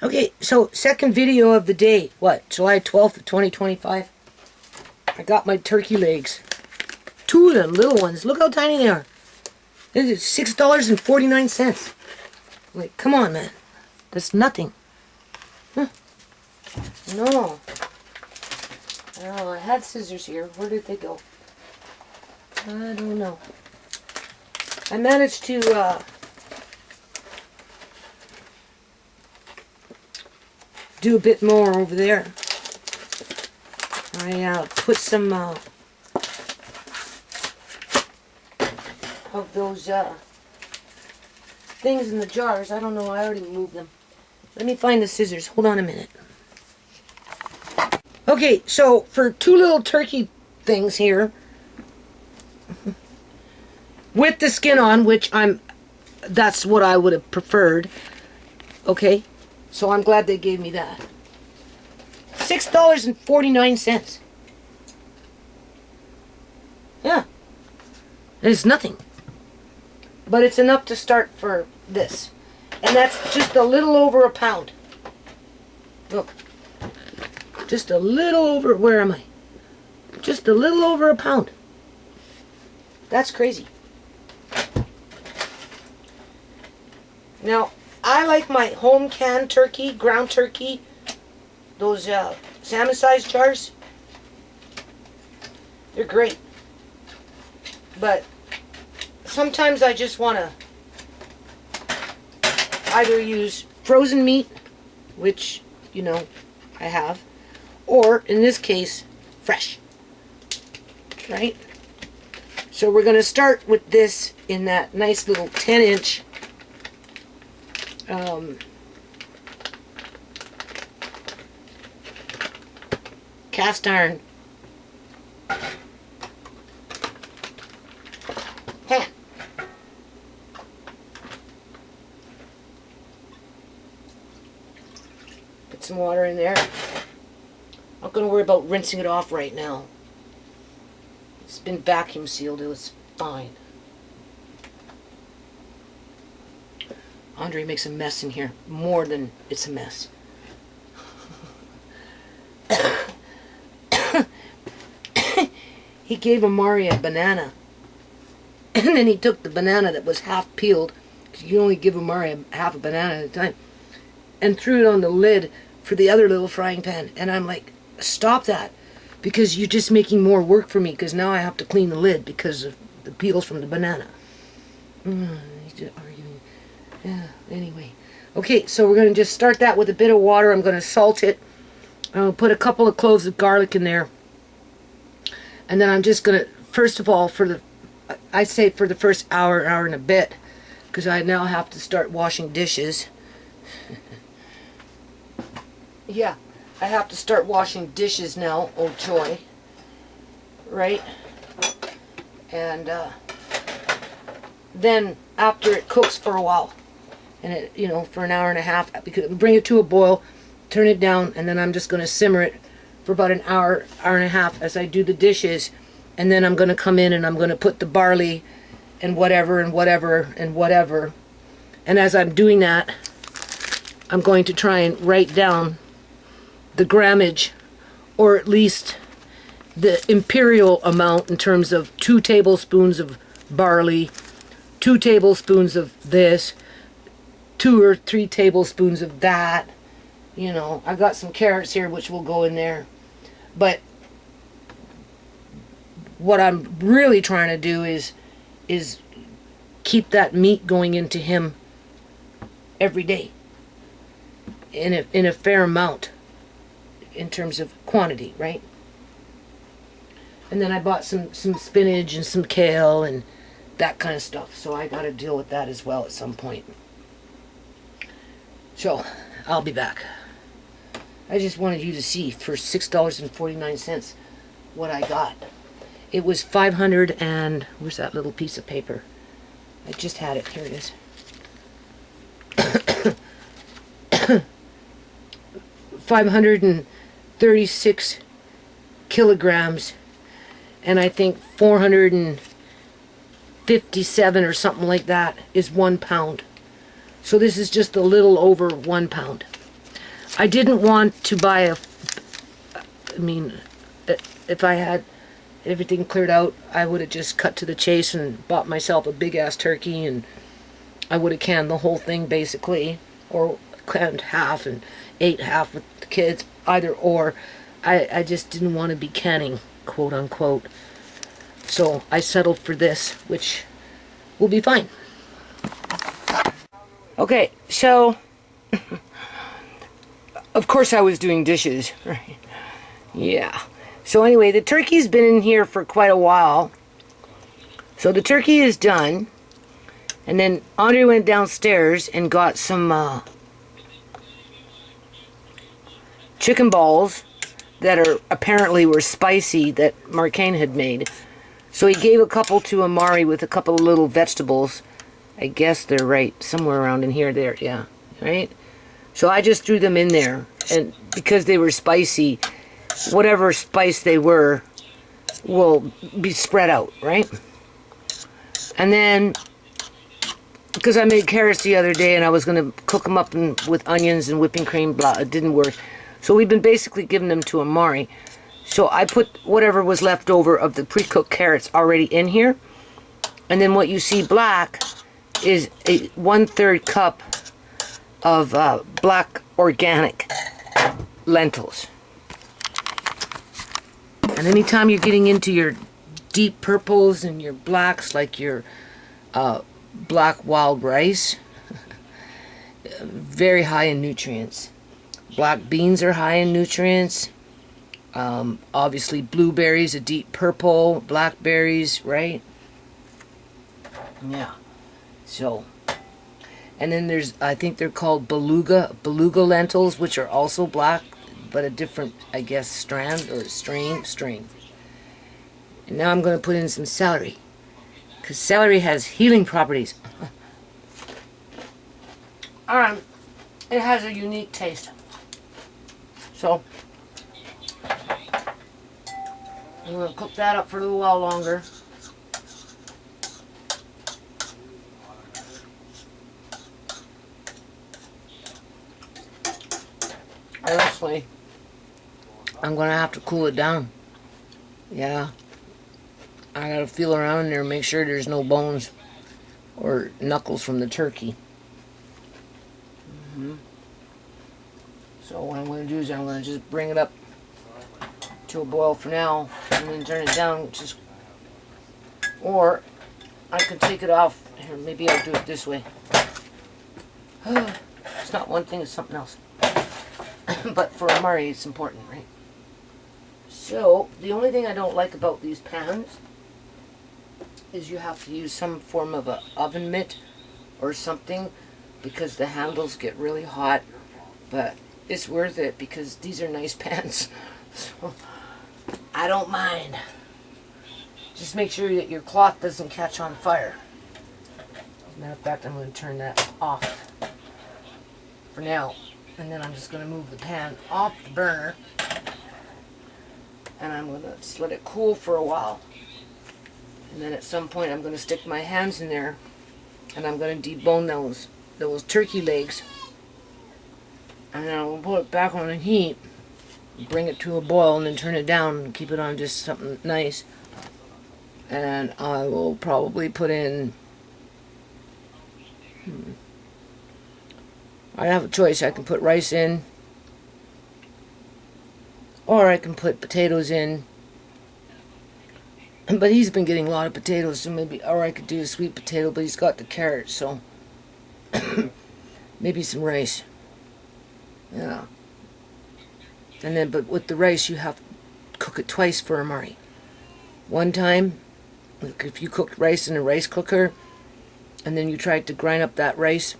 Okay, so second video of the day. What? July 12th, 2025. I got my turkey legs. Two of them, little ones. Look how tiny they are. This is $6.49. Like, come on, man. That's nothing. Huh. No. Oh, I had scissors here. Where did they go? I don't know. I managed to, do a bit more over there. I put some of those things in the jars. I don't know, I already moved them. Let me find the scissors. Hold on a minute. Okay, so for two little turkey things here, with the skin on, which that's what I would have preferred. Okay, so I'm glad they gave me that. $6.49. Yeah, it's nothing, but it's enough to start for this, and that's just a little over a pound. Look, just a little over. Where am I? Just a little over a pound. That's crazy. Now, I like my home canned turkey, ground turkey, those salmon sized jars. They're great. But sometimes I just want to either use frozen meat, which, you know, I have, or in this case, fresh. Right? So we're going to start with this in that nice little 10-inch cast iron pan. Put some water in there. Not going to worry about rinsing it off right now. It's been vacuum sealed. It was fine. Andre makes a mess in here. More than it's a mess. He gave Amari a banana. And then he took the banana that was half peeled, because you only give Amari half a banana at a time, and threw it on the lid for the other little frying pan. And I'm like, stop that, because you're just making more work for me, because now I have to clean the lid because of the peels from the banana. Yeah, anyway. Okay, so we're going to just start that with a bit of water. I'm going to salt it. I'll put a couple of cloves of garlic in there. And then I'm just going to, first of all, I'd say for the first hour and a bit, because I now have to start washing dishes. Yeah, I have to start washing dishes now. Oh, joy. Right? And then after it cooks for a while, and it, you know, for an hour and a half, because bring it to a boil, turn it down, and then I'm just going to simmer it for about an hour and a half as I do the dishes. And then I'm going to come in and I'm going to put the barley and whatever and whatever and whatever. And as I'm doing that, I'm going to try and write down the grammage, or at least the imperial amount, in terms of 2 tablespoons of barley, 2 tablespoons of this, 2 or 3 tablespoons of that. You know, I've got some carrots here which will go in there. But what I'm really trying to do is keep that meat going into him every day in a fair amount in terms of quantity, right? And then I bought some spinach and some kale and that kind of stuff, so I got to deal with that as well at some point. So I'll be back. I just wanted you to see for $6.49 what I got. It was 500 and, where's that little piece of paper? I just had it. Here it is. 536 kilograms, and I think 457 or something like that is 1 pound. So this is just a little over 1 pound. I didn't want to buy a, I mean, if I had everything cleared out, I would have just cut to the chase and bought myself a big ass turkey, and I would have canned the whole thing basically, or canned half and ate half with the kids, either or. I just didn't want to be canning, quote unquote. So I settled for this, which will be fine. Okay, so of course I was doing dishes, right? Yeah. So anyway, the turkey's been in here for quite a while. So the turkey is done. And then Andre went downstairs and got some chicken balls that are apparently were spicy that Marcaine had made. So he gave a couple to Amari with a couple of little vegetables. I guess they're right somewhere around in here. There, yeah, right. So I just threw them in there, and because they were spicy, whatever spice they were will be spread out, right? And then, because I made carrots the other day and I was going to cook them up with onions and whipping cream, blah, it didn't work. So we've been basically giving them to Amari. So I put whatever was left over of the pre-cooked carrots already in here. And then what you see black is a 1/3 cup of black organic lentils. And anytime you're getting into your deep purples and your blacks, like your black wild rice, very high in nutrients. Black beans are high in nutrients. Obviously blueberries, a deep purple, blackberries, right? Yeah. So, and then there's, I think they're called beluga lentils, which are also black, but a different, I guess, strand or strain. And now I'm going to put in some celery, because celery has healing properties. It has a unique taste. So, I'm going to cook that up for a little while longer. Honestly, I'm going to have to cool it down. Yeah. I got to feel around in there and make sure there's no bones or knuckles from the turkey. So what I'm going to do is I'm going to just bring it up to a boil for now and then turn it down, or I can take it off. Here, maybe I'll do it this way. It's not one thing, it's something else. But for Amari, it's important, right? So, the only thing I don't like about these pans is you have to use some form of an oven mitt or something, because the handles get really hot. But it's worth it because these are nice pans. So, I don't mind. Just make sure that your cloth doesn't catch on fire. As a matter of fact, I'm going to turn that off for now. And then I'm just going to move the pan off the burner. And I'm going to just let it cool for a while. And then at some point I'm going to stick my hands in there and I'm going to debone those turkey legs. And then I'll put it back on the heat, bring it to a boil, and then turn it down and keep it on just something nice. And I will probably put in... I have a choice. I can put rice in, or I can put potatoes in. But he's been getting a lot of potatoes, so maybe, or I could do a sweet potato, but he's got the carrot, so maybe some rice. Yeah. And then, but with the rice, you have to cook it twice for Amari. One time, like if you cooked rice in a rice cooker, and then you tried to grind up that rice,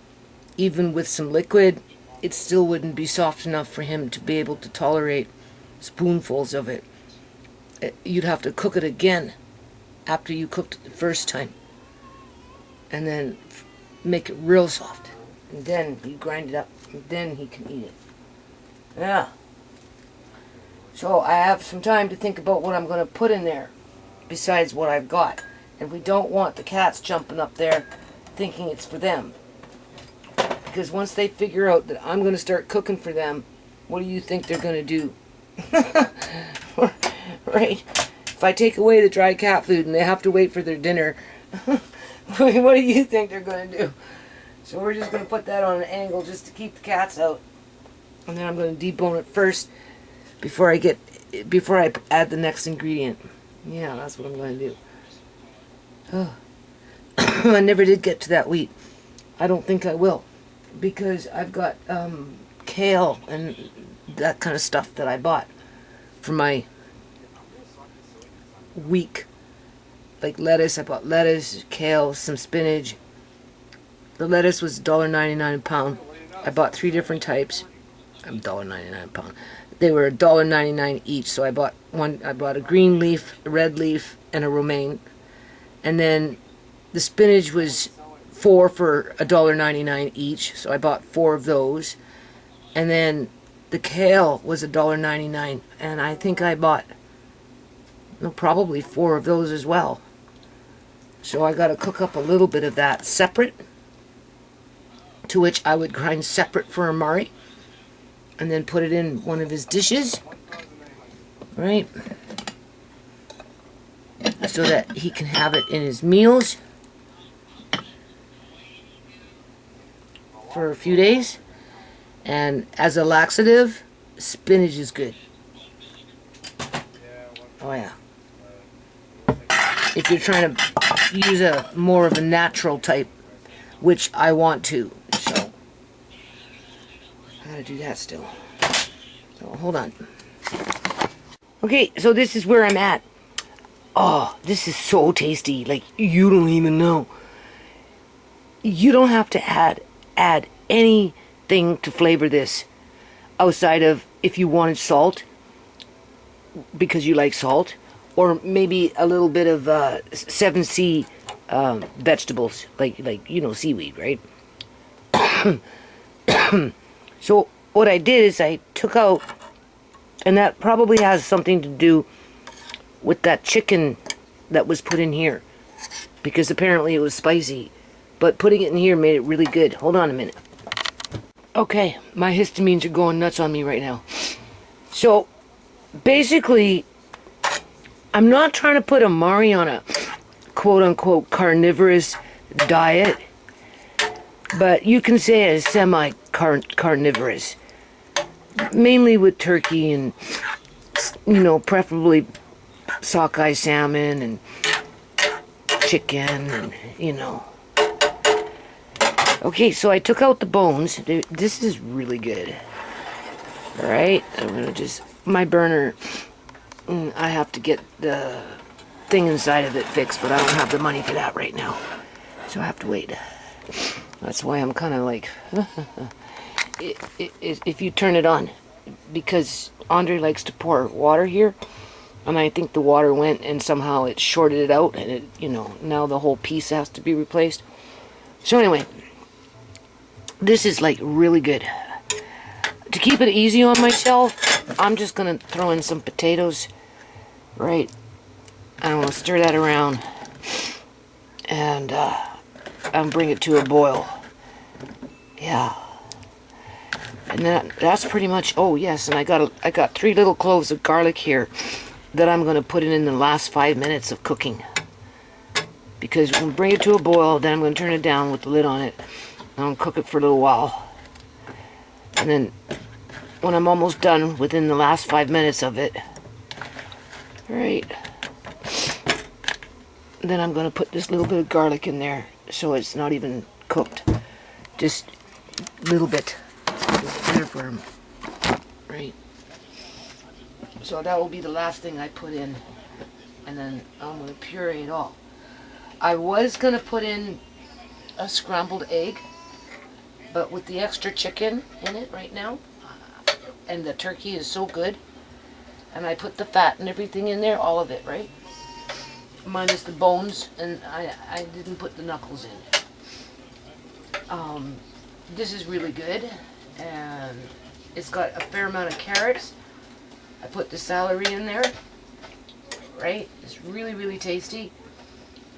even with some liquid, it still wouldn't be soft enough for him to be able to tolerate spoonfuls of it. You'd have to cook it again after you cooked it the first time. And then make it real soft. And then you grind it up, and then he can eat it. Yeah. So I have some time to think about what I'm going to put in there besides what I've got. And we don't want the cats jumping up there thinking it's for them. Because once they figure out that I'm going to start cooking for them, What do you think they're going to do? Right? If I take away the dry cat food and they have to wait for their dinner, what do you think they're going to do? So we're just going to put that on an angle just to keep the cats out. And then I'm going to debone it first before I add the next ingredient. Yeah, that's what I'm going to do. Oh. I never did get to that wheat. I don't think I will, because I've got kale and that kind of stuff that I bought for my week. Like lettuce, I bought lettuce, kale, some spinach. The lettuce was $1.99 a pound. I bought 3 different types. $1.99 a pound. They were $1.99 each, so I bought one. I bought a green leaf, a red leaf, and a romaine. And then the spinach was 4 for $1.99 each, so I bought 4 of those. And then the kale was $1.99, and I think I bought probably 4 of those as well. So I got to cook up a little bit of that separate, to which I would grind separate for Amari, and then put it in one of his dishes, right? So that he can have it in his meals for a few days. And as a laxative, spinach is good. Oh yeah. If you're trying to use a more of a natural type, which I want to, so I gotta do that still. So hold on. Okay, so this is where I'm at. Oh, this is so tasty. Like, you don't even know. You don't have to add anything to flavor this outside of if you wanted salt, because you like salt, or maybe a little bit of 7C vegetables, like seaweed, right? So what I did is I took out, and that probably has something to do with that chicken that was put in here, because apparently it was spicy, but putting it in here made it really good. Hold on a minute. Okay, my histamines are going nuts on me right now. So basically, I'm not trying to put Amari on a quote-unquote carnivorous diet, but you can say it's semi-carnivorous, mainly with turkey and, preferably sockeye salmon and chicken and, Okay, so I took out the bones. This is really good. Alright, I'm gonna just... My burner, I have to get the thing inside of it fixed, but I don't have the money for that right now. So I have to wait. That's why I'm kind of like... if you turn it on, because Andre likes to pour water here, and I think the water went and somehow it shorted it out, and it, now the whole piece has to be replaced. So anyway, this is like really good. To keep it easy on myself, I'm just gonna throw in some potatoes, right? I'm gonna stir that around, and bring it to a boil. Yeah. And that's pretty much. Oh yes, and I got 3 little cloves of garlic here that I'm gonna put in the last 5 minutes of cooking, because we'll bring it to a boil. Then I'm gonna turn it down with the lid on it. And I'm gonna cook it for a little while, and then when I'm almost done, within the last 5 minutes of it, right, then I'm gonna put this little bit of garlic in there, so it's not even cooked, just a little bit. Better for him, right? So that will be the last thing I put in, and then I'm going to puree it all. I was going to put in a scrambled egg, but with the extra chicken in it right now, and the turkey is so good, and I put the fat and everything in there, all of it, right? Minus the bones, and I didn't put the knuckles in. This is really good, and it's got a fair amount of carrots. I put the celery in there, right? It's really, really tasty.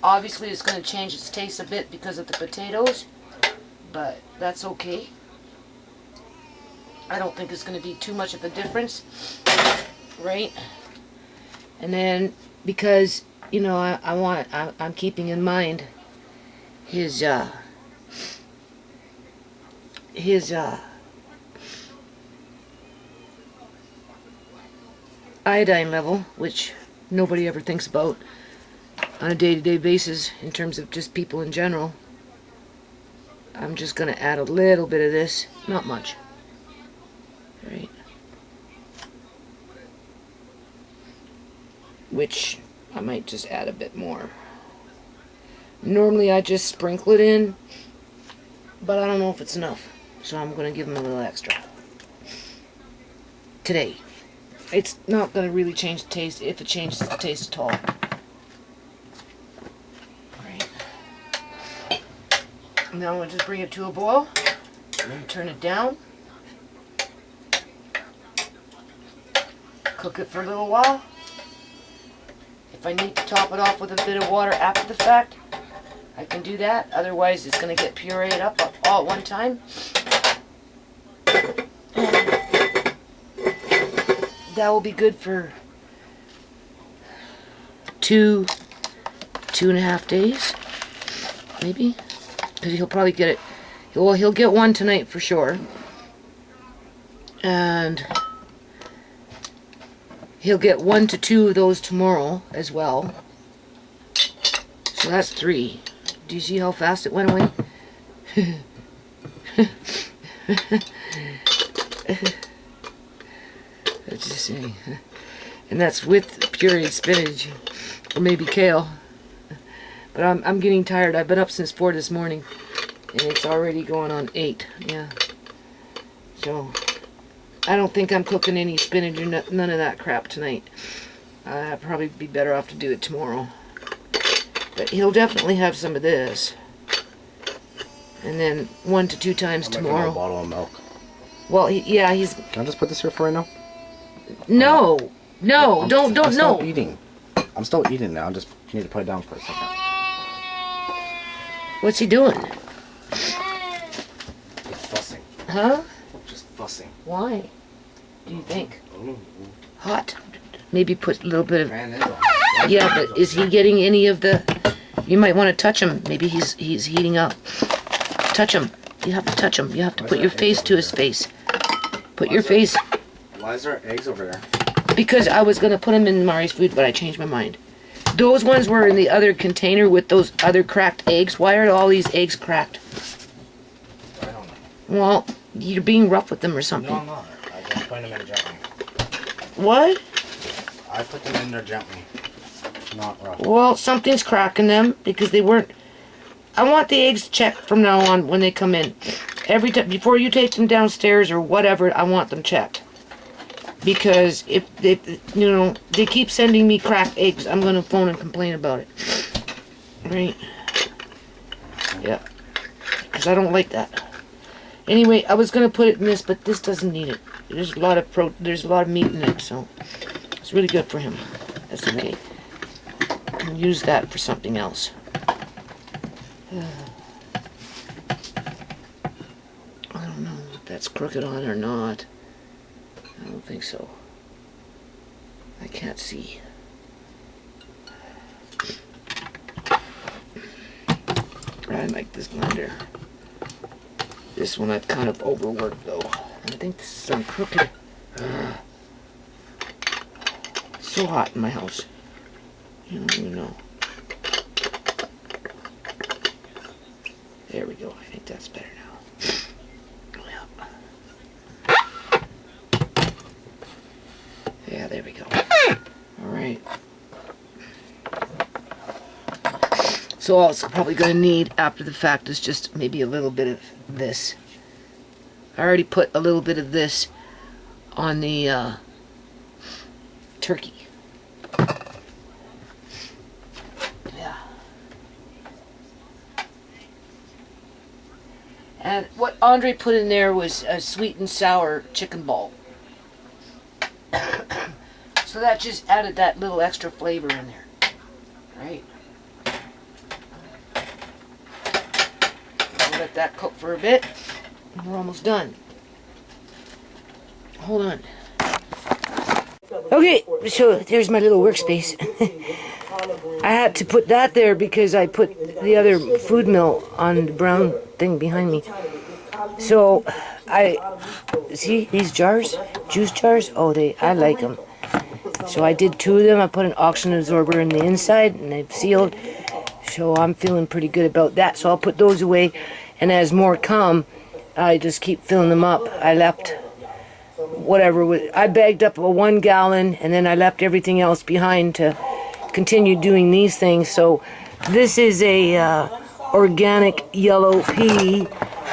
Obviously, it's going to change its taste a bit because of the potatoes, but that's okay. I don't think it's going to be too much of a difference, right? And then, because, you know, I'm keeping in mind his iodine level, which nobody ever thinks about on a day-to-day basis in terms of just people in general. I'm just going to add a little bit of this, not much, right? Which I might just add a bit more. Normally I just sprinkle it in, but I don't know if it's enough, so I'm going to give him a little extra today. It's not going to really change the taste, if it changes the taste at all. Right. Now I'm going to just bring it to a boil, and then turn it down. Cook it for a little while. If I need to top it off with a bit of water after the fact, I can do that. Otherwise, it's going to get pureed up all at one time. That will be good for 2.5 days, maybe. Because he'll probably get it. Well, he'll get one tonight for sure. And he'll get 1 to 2 of those tomorrow as well. So that's 3. Do you see how fast it went away? That's just saying. And that's with pureed spinach, or maybe kale. But I'm getting tired. I've been up since 4 this morning, and it's already going on 8. Yeah. So I don't think I'm cooking any spinach or none of that crap tonight. I'd probably be better off to do it tomorrow. But he'll definitely have some of this. And then 1 to 2 times tomorrow. A bottle of milk. Well, yeah, he's... Can I just put this here for right now? No. No, don't, I'm no. still eating. I'm still eating now. I just need to put it down for a second. What's he doing? Just fussing. Huh? Just fussing. Why? Do you think? Hot. Maybe put a little bit of... Yeah, but is he getting any of the... You might want to touch him. Maybe he's heating up. Touch him. You have to touch him. You have to put your face to his face. Put your face... Why is there eggs over there? Because I was going to put them in Mari's food, but I changed my mind. Those ones were in the other container with those other cracked eggs. Why are all these eggs cracked? I don't know. Well, you're being rough with them or something. No, I'm not. I just put them in gently. What? I put them in there gently. Not rough. Well, something's cracking them because they weren't... I want the eggs checked from now on when they come in. Every time, before you take them downstairs or whatever, I want them checked. Because if they, you know, they keep sending me cracked eggs, I'm going to phone and complain about it. Right? Yeah. Because I don't like that. Anyway, I was going to put it in this, but this doesn't need it. There's a lot of meat in it, so it's really good for him. That's okay. I can use that for something else. I don't know if that's crooked on or not. I don't think so. I can't see. I like this blender. This one I've kind of overworked though. I think this is some crooked. It's so hot in my house. You don't even know. There we go. I think that's better now. Yeah, there we go. Alright. So all it's probably going to need after the fact is just maybe a little bit of this. I already put a little bit of this on the turkey. Yeah. And what Andre put in there was a sweet and sour chicken ball. So that just added that little extra flavor in there. Right? I'll let that cook for a bit. And we're almost done. Hold on. Okay, so there's my little workspace. I had to put that there because I put the other food mill on the brown thing behind me. So I see these jars, juice jars. Oh, I like them. So I did 2 of them. I put an oxygen absorber in the inside, and they've sealed. So I'm feeling pretty good about that. So I'll put those away, and as more come, I just keep filling them up. I left whatever I bagged up a 1 gallon, and then I left everything else behind to continue doing these things. So this is a organic yellow pea,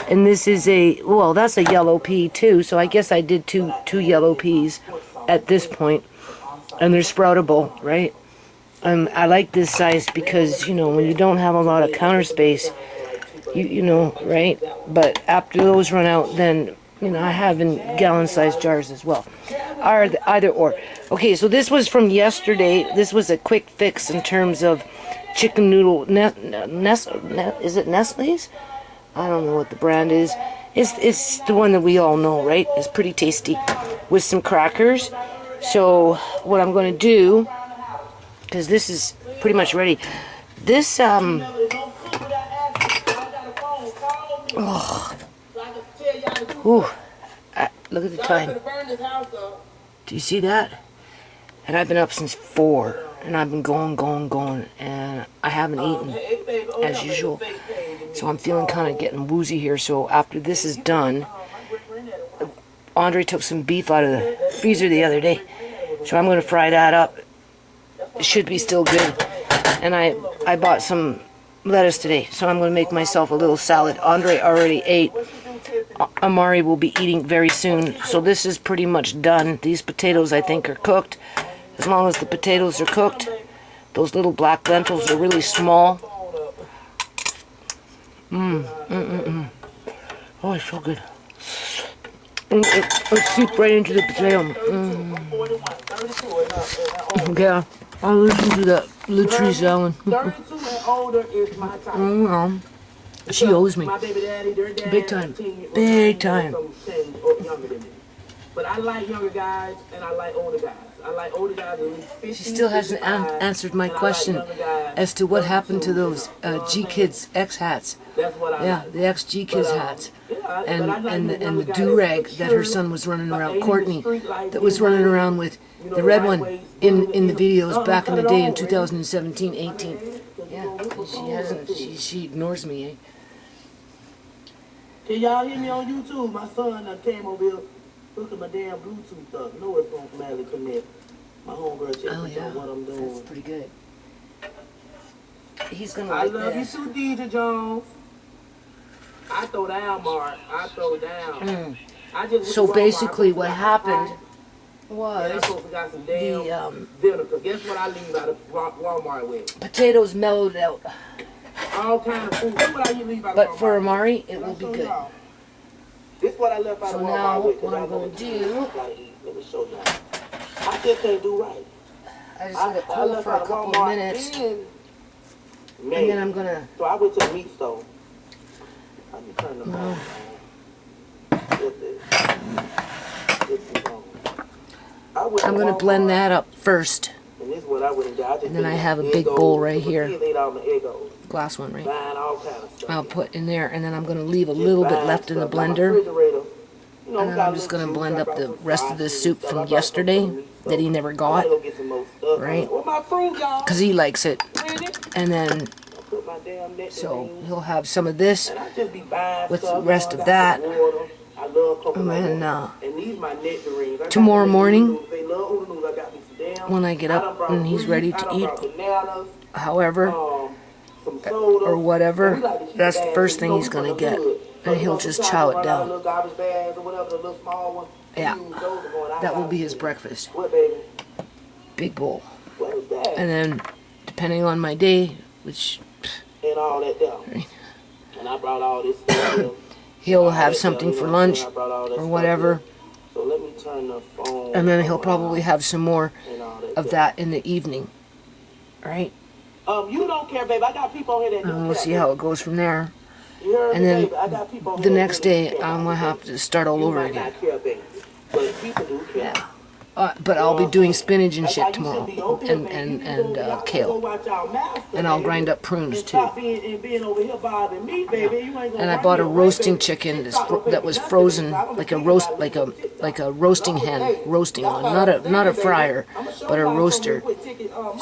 and this is well, that's a yellow pea too. So I guess I did two yellow peas at this point, and they're sproutable, right? I like this size because, you know, when you don't have a lot of counter space, you know, right? But after those run out, then, you know, I have in gallon-sized jars as well. Either or. Okay, so this was from yesterday. This was a quick fix in terms of chicken noodle. Is it Nestle's? I don't know what the brand is. It's the one that we all know, right? It's pretty tasty with some crackers. So what I'm going to do, because this is pretty much ready. This ooh, look at the time. Do you see that? And I've been up since 4, and I've been going, and I haven't eaten as usual. So I'm feeling kind of getting woozy here. So after this is done, Andre took some beef out of the freezer the other day, so I'm going to fry that up. It should be still good. And I bought some lettuce today, so I'm going to make myself a little salad. Andre already ate. Amari will be eating very soon. So this is pretty much done. These potatoes, I think, are cooked. As long as the potatoes are cooked. Those little black lentils are really small. Oh, it's so good. It seep right into the potato. Yeah, I'll listen to that Latrice salad. She owes me. Big time. Big time. But I like younger guys and I like older guys. I like older guys. She still hasn't answered my question as to what happened to those G Kids X hats. Yeah, the X G Kids hats. And the do-rag that her son was running around, Courtney, that was running around with the red one in the videos back in the day in 2017, 18. Yeah, she hasn't, she ignores me, eh? Can y'all hear me on YouTube? My son came over here hooking my damn Bluetooth up. No, it's going to automatically connect. My homegirl checking what I'm doing. That's pretty good. He's going to I like love this. you too, DJ Jones. I throw down, Mark. I throw down. I just so basically what happened was the vinegar. Guess what I leave out of Walmart with? Potatoes mellowed out. All kind of food. That's what I leave out of But Walmart. for Amari, it will be good. This is what I left out So of now, Walmart with. what I'm going to do, Let me show you. I just can't do right. I just let it cool for a couple of minutes, and then I'm going to... So I went to the meat store. Let me turn the phone on. I'm going to blend that up first. And this is what I would have done. And then I have a big bowl right here. Glass one, right? I'll put in there, and then I'm going to leave a little bit left in the blender. And then I'm just going to blend up the rest of this soup from yesterday that he never got, right? Because he likes it. And then, so he'll have some of this with the rest of that. And then tomorrow morning, when I get up and he's ready to eat, however, or whatever, that's the first thing he's going to get. And he'll just chow it down. Yeah, that will be his breakfast. Big bowl. And then, depending on my day, which... Right, he'll have something for lunch or whatever. And then he'll probably have some more of that in the evening. Right? You don't care, babe. I got people here that and we'll see how it goes from there. And then the next day, I'm going to have to start all over again. But people do care. Yeah. But I'll be doing spinach and shit tomorrow, and kale, and I'll grind up prunes too. And I bought a roasting chicken that was frozen, like a roasting hen, roasting one, not a fryer, but a roaster.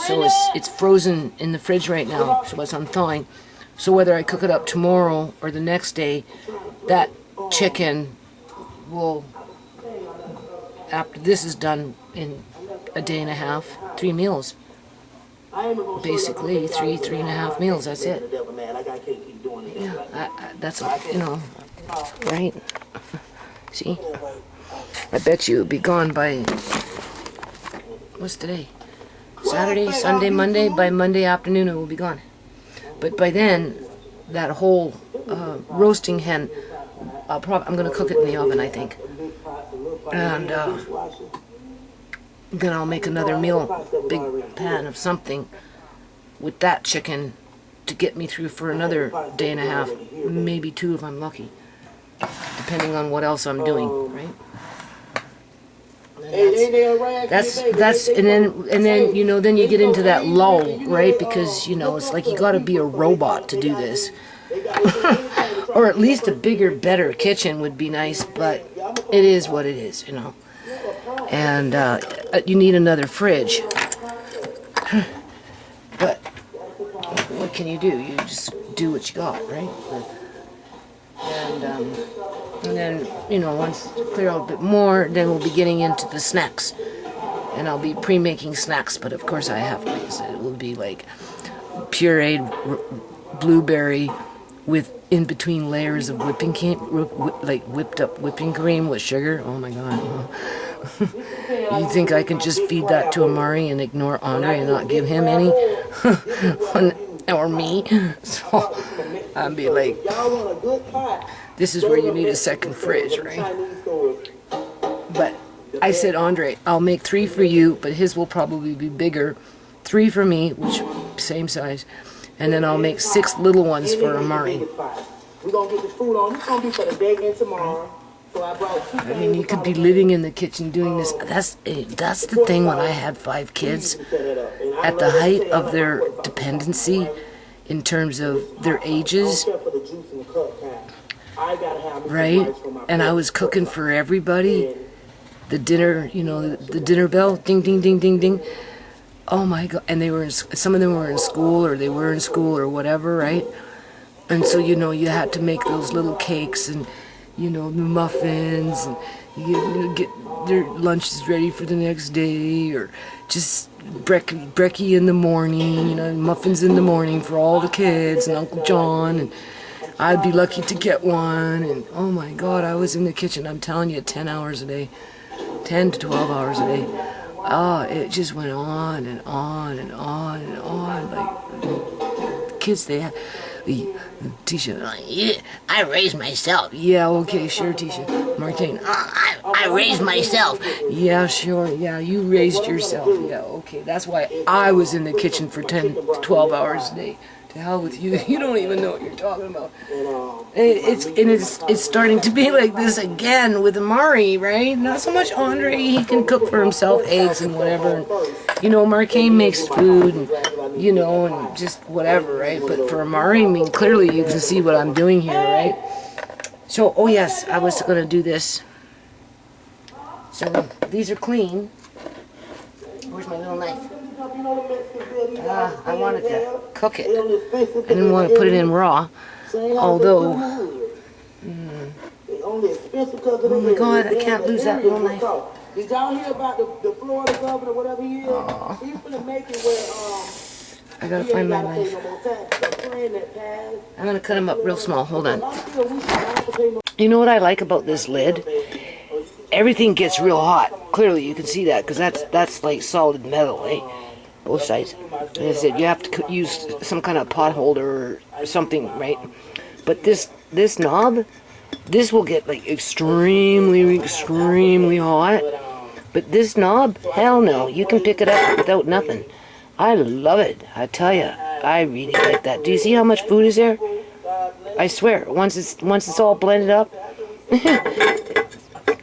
So it's frozen in the fridge right now, so it's on thawing. So whether I cook it up tomorrow or the next day, that chicken will, after this is done, in a day and a half, 3 meals. Basically, 3.5 meals, that's it. Yeah, that's, you know, right? See? I bet you it'll be gone by, what's today? Saturday, Sunday, Monday. By Monday afternoon it will be gone. But by then, that whole roasting hen, I'm going to cook it in the oven, I think. And then I'll make another meal, big pan of something with that chicken to get me through for another day and a half, maybe 2 if I'm lucky, depending on what else I'm doing, right? That's and then you know, then you get into that lull, right? Because you know, it's like you got to be a robot to do this. Or at least a bigger, better kitchen would be nice, but it is what it is, you know. And you need another fridge. But what can you do? You just do what you got, right? And then, you know, once clear out a bit more, then we'll be getting into the snacks. And I'll be pre-making snacks, but of course I have to, because it will be like pureed blueberry with in between layers of whipping cream, like whipped up whipping cream with sugar. Oh my God. You think I can just feed that to Amari and ignore Andre and not give him any? Or me? So I'd be like, this is where you need a second fridge, right? But I said, Andre, I'll make 3 for you, but his will probably be bigger. 3 for me, which same size. And then I'll make 6 little ones for Amari. We're gonna get the food on. It's gonna be for the day and tomorrow. So I brought 2 I mean, you could be living in the kitchen doing this. That's the thing when I had 5 kids. At the height of their dependency, in terms of their ages, right? And I was cooking for everybody. The dinner, you know, the dinner bell, ding, ding, ding, ding, ding. Oh my God! And they were some of them were in school, or they were in school, or whatever, right? And so, you know, you had to make those little cakes and, you know, the muffins, and you get their lunches ready for the next day, or just brekkie in the morning, you know, muffins in the morning for all the kids and Uncle John, and I'd be lucky to get one. And oh my God, I was in the kitchen, I'm telling you, 10 hours a day, 10 to 12 hours a day. Oh, it just went on and on and on and on. Like, kids, they have... Tisha, yeah, I raised myself. Yeah, okay, sure, Tisha. Martine, I raised myself. Yeah, sure, yeah, you raised yourself. Yeah, okay, that's why I was in the kitchen for 10 to 12 hours a day. To hell with you, you don't even know what you're talking about. It's starting to be like this again with Amari, right? Not so much Andre, he can cook for himself, eggs and whatever. And, you know, Marquine makes food, and, you know, and just whatever, right? But for Amari, I mean, clearly you can see what I'm doing here, right? So, oh yes, I was going to do this. So, these are clean. Where's my little knife? I wanted to cook it. I didn't want to put it in raw. Although, oh my God, I can't lose that little knife. Did y'all hear about the Florida governor, whatever he is? He's gonna make it where I gotta find my knife. I'm gonna cut them up real small. Hold on. You know what I like about this lid? Everything gets real hot. Clearly, you can see that because that's like solid metal, eh? Both sides. And I said you have to use some kind of pot holder or something, right? But this knob, this will get like extremely hot. But this knob, hell no, you can pick it up without nothing. I love it. I tell you, I really like that. Do you see how much food is there? I swear, once it's all blended up.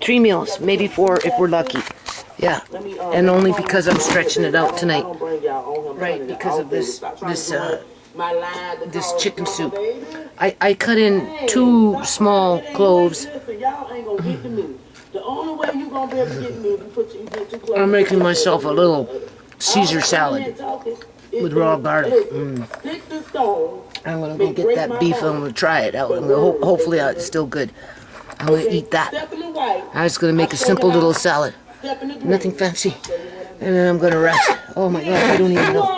3 meals, maybe 4 if we're lucky. Yeah, and only because I'm stretching it out tonight, right? Because of this chicken soup. I cut in 2 small cloves. I'm making myself a little Caesar salad with raw garlic. I'm gonna go get that beef. I'm gonna try it out. Hopefully it's still good. I'm gonna eat that. I was gonna make a simple little salad, nothing fancy, and then I'm gonna rest. Oh my God, I don't even know.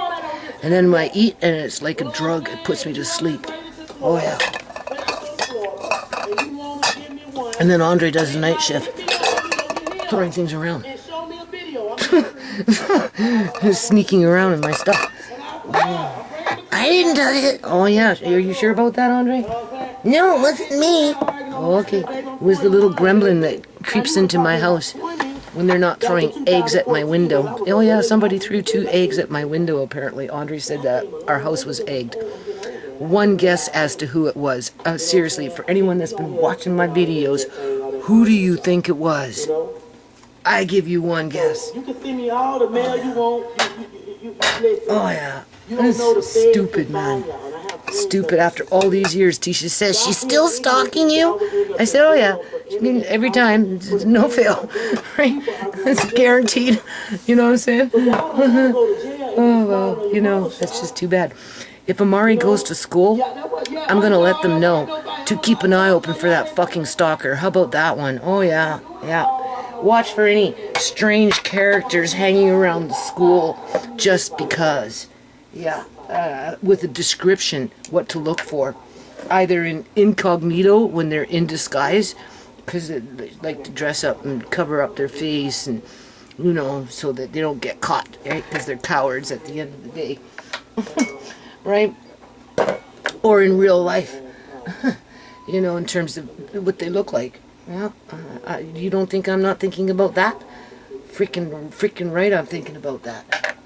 And then when I eat, and it's like a drug, it puts me to sleep. Oh yeah. And then Andre does the night shift, throwing things around, sneaking around in my stuff. I didn't do it. Oh yeah, are you sure about that, Andre? No, it wasn't me. Oh, okay, it was the little gremlin that creeps into my house when they're not throwing eggs at my window. Oh yeah, somebody threw 2 eggs at my window apparently. Andre said that our house was egged. One guess as to who it was. Seriously, for anyone that's been watching my videos, who do you think it was? I give you one guess. You can send me all the mail you want. Oh yeah, this is stupid, man. Stupid. After all these years, Tisha says she's still stalking you. I said, oh yeah. I mean, every time, it's no fail, right? It's guaranteed. You know what I'm saying? Oh well, you know, that's just too bad. If Amari goes to school, I'm gonna let them know to keep an eye open for that fucking stalker. How about that one? Oh yeah, yeah. Watch for any strange characters hanging around the school just because. Yeah, with a description what to look for. Either in incognito when they're in disguise, because they like to dress up and cover up their face and, you know, so that they don't get caught, right? Because they're cowards at the end of the day. Right? Or in real life, you know, in terms of what they look like. Yeah, you don't think I'm not thinking about that? Freaking right, I'm thinking about that.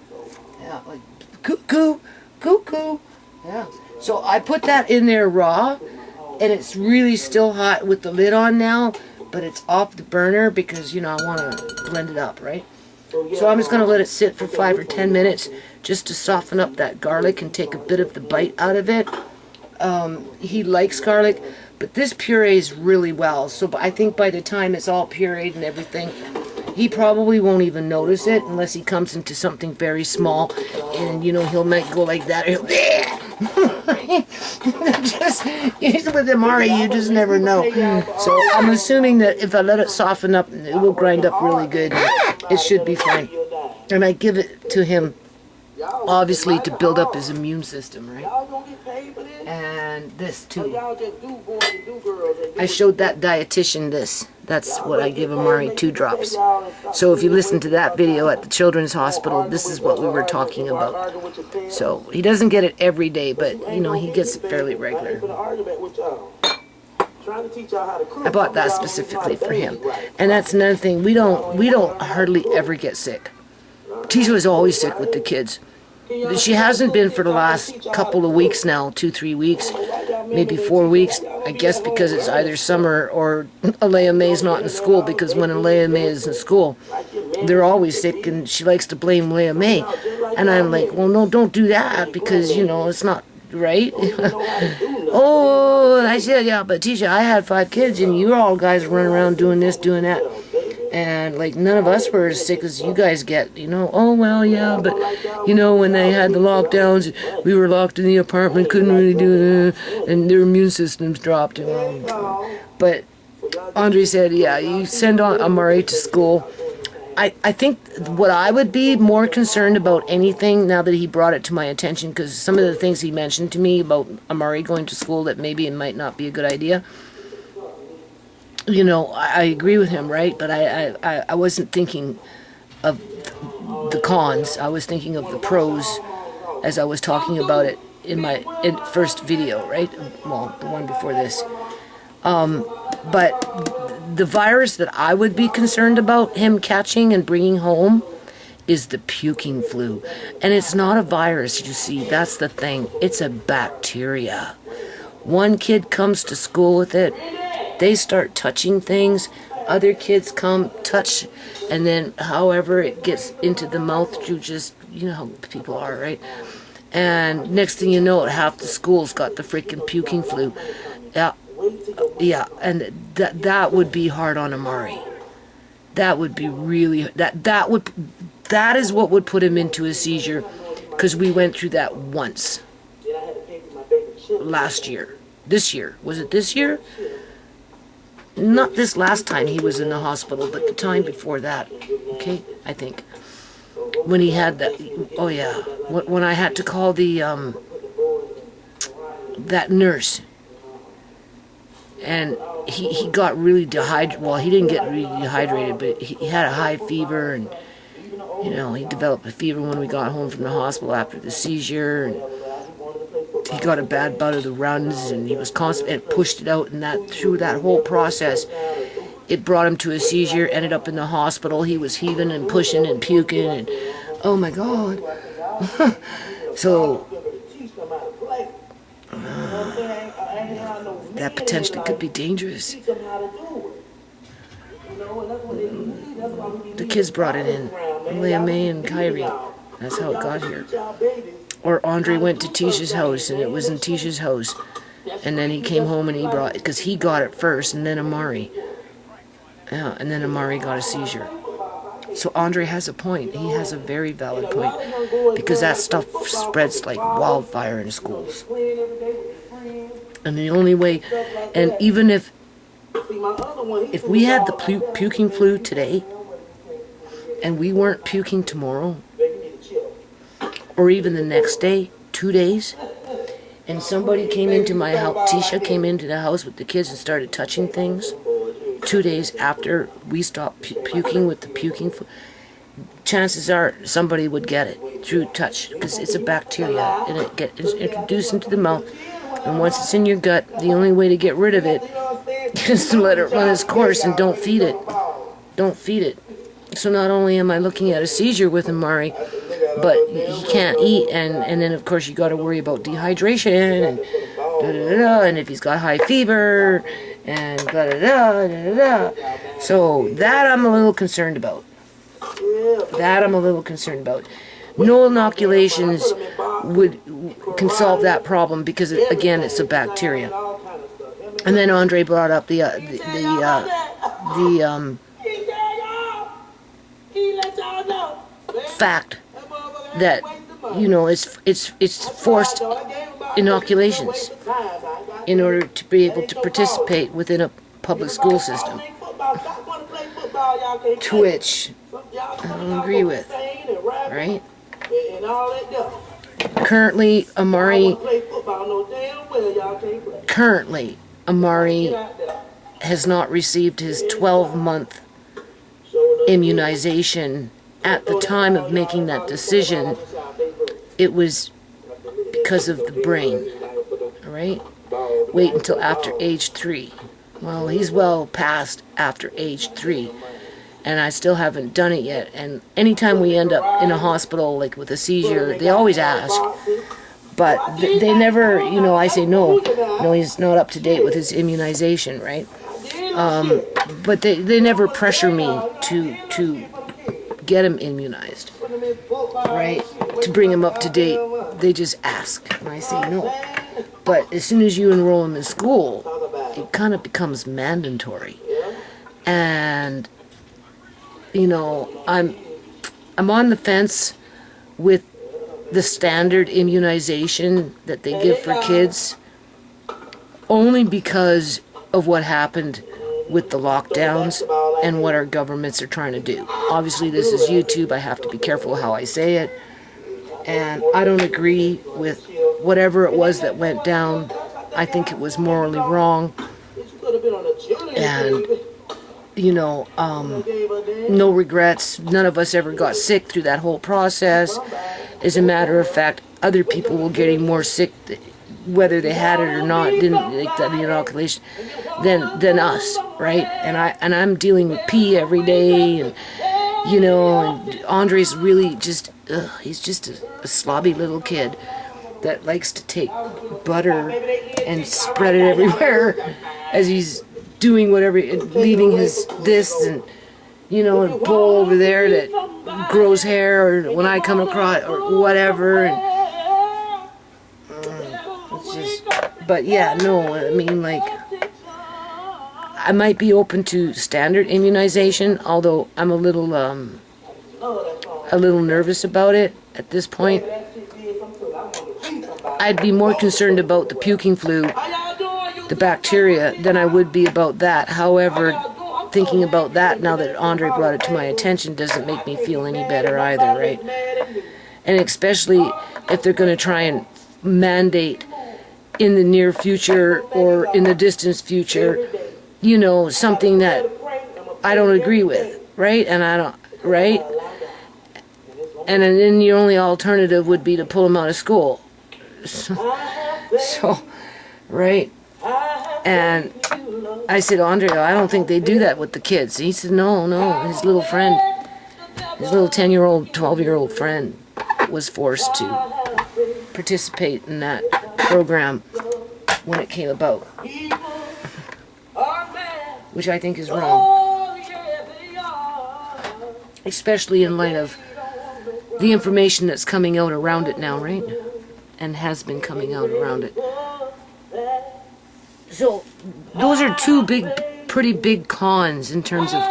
Yeah, like cuckoo. Yeah. So I put that in there raw, and it's really still hot with the lid on now, but it's off the burner because, you know, I want to blend it up, right? So I'm just going to let it sit for 5 or 10 minutes just to soften up that garlic and take a bit of the bite out of it. He likes garlic, but this purees really well. So I think by the time it's all pureed and everything, he probably won't even notice it unless he comes into something very small, and, you know, he'll might go like that. He'll, just with Amari, you just never know. So I'm assuming that if I let it soften up, it will grind up really good. It should be fine. And I give it to him, obviously, to build up his immune system, right? And this too. I showed that dietitian this. That's what I give Amari, 2 drops. So if you listen to that video at the children's hospital, this is what we were talking about. So he doesn't get it every day, but, you know, he gets it fairly regular. I bought that specifically for him. And that's another thing. We don't hardly ever get sick. Tisha is always sick with the kids. She hasn't been for the last couple of weeks now, 2-3 weeks, maybe 4 weeks. I guess because it's either summer or Alea May's not in school, because when Alea May is in school, they're always sick, and she likes to blame Alea May. And I'm like, well, no, don't do that, because, you know, it's not right. Oh, I said, yeah, but Tisha, I had 5 kids, and you all guys running around doing this, doing that. And, like, none of us were as sick as you guys get, you know. Oh, well, yeah, but, you know, when they had the lockdowns, we were locked in the apartment, couldn't really do it, and their immune systems dropped. But Andre said, yeah, you send Amari to school. I think what I would be more concerned about anything, now that he brought it to my attention, because some of the things he mentioned to me about Amari going to school, that maybe it might not be a good idea. You know, I agree with him, right? But I wasn't thinking of the cons. I was thinking of the pros as I was talking about it in my first video, right? Well, the one before this. But the virus that I would be concerned about him catching and bringing home is the puking flu. And it's not a virus, you see. That's the thing. It's a bacteria. One kid comes to school with it. They start touching things. other kids come, touch, and then however it gets into the mouth through just, you know how people are, right? And next thing you know, half the school's got the freaking puking flu. Yeah, yeah, and that would be hard on Amari. That would be really, that is what would put him into a seizure, because we went through that once. Last year. This year. Was it this year? Not this last time he was in the hospital, but the time before that. Okay, I think. When he had that, oh yeah, when I had to call the, that nurse. And he got really dehydrated. Well, he didn't get really dehydrated, but he had a high fever, and, you know, he developed a fever when we got home from the hospital after the seizure, and he got a bad bout of the runs, and he was constant and pushed it out, and that through that whole process, it brought him to a seizure. Ended up in the hospital. He was heaving and pushing and puking, and oh my God. So that potentially could be dangerous. The kids brought it in, ShaMay and Kyrie. That's how it got here. Or Andre went to Tisha's house, and it was in Tisha's house, and then he came home and he brought it, because he got it first, and then Amari. Yeah, and then Amari got a seizure. So Andre has a point. He has a very valid point, because that stuff spreads like wildfire in schools. And the only way, and even if we had the puking flu today, and we weren't puking tomorrow, or even the next day, 2 days, and somebody came into my house, Tisha came into the house with the kids and started touching things, 2 days after we stopped puking with the puking flu, chances are somebody would get it through touch, because it's a bacteria, and it gets introduced into the mouth, and once it's in your gut, the only way to get rid of it is to let it run its course, and don't feed it. Don't feed it. So not only am I looking at a seizure with Amari, but he can't eat, and then of course you got to worry about dehydration, and da-da-da-da, and if he's got high fever, and da-da-da, da-da-da. So that I'm a little concerned about. No inoculations can solve that problem, because again, it's a bacteria. And then Andre brought up the fact that, you know, it's forced inoculations in order to be able to participate within a public school system, to which I don't agree with, right? Currently, Amari has not received his 12-month immunization. At the time of making that decision, it was because of the brain, all right? Wait until after age 3. Well, he's well past after age 3, and I still haven't done it yet. And anytime we end up in a hospital, like with a seizure, they always ask, but they never, you know, I say no, he's not up to date with his immunization, right? But they never pressure me to get him immunized, right? To bring him up to date. They just ask, and I say no. But as soon as you enroll him in school, it kind of becomes mandatory. And, you know, I'm on the fence with the standard immunization that they give for kids, only because of what happened with the lockdowns and what our governments are trying to do. Obviously, this is YouTube. I have to be careful how I say it. And I don't agree with whatever it was that went down. I think it was morally wrong. And, you know, no regrets. None of us ever got sick through that whole process. As a matter of fact, other people were getting more sick, whether they had it or not, didn't like the inoculation, than us, right? And I'm dealing with pee every day, and, you know, and Andre's really just, he's just a slobby little kid that likes to take butter and spread it everywhere as he's doing whatever, leaving his this and, you know, a bull over there that grows hair, or when I come across, or whatever. And, it's just, but yeah, no, I mean, like, I might be open to standard immunization, although I'm a little nervous about it at this point. I'd be more concerned about the puking flu, the bacteria, than I would be about that. However, thinking about that now that Andre brought it to my attention doesn't make me feel any better either, right? And especially if they're going to try and mandate in the near future or in the distant future, you know, something that I don't agree with, right? And I don't, right? And then your only alternative would be to pull them out of school. So, right? And I said, Andre, I don't think they do that with the kids. He said, no, his little friend, his little 10-year-old, 12-year-old friend was forced to participate in that program when it came about, which I think is wrong, especially in light of the information that's coming out around it now, right? And has been coming out around it. So those are two pretty big cons in terms of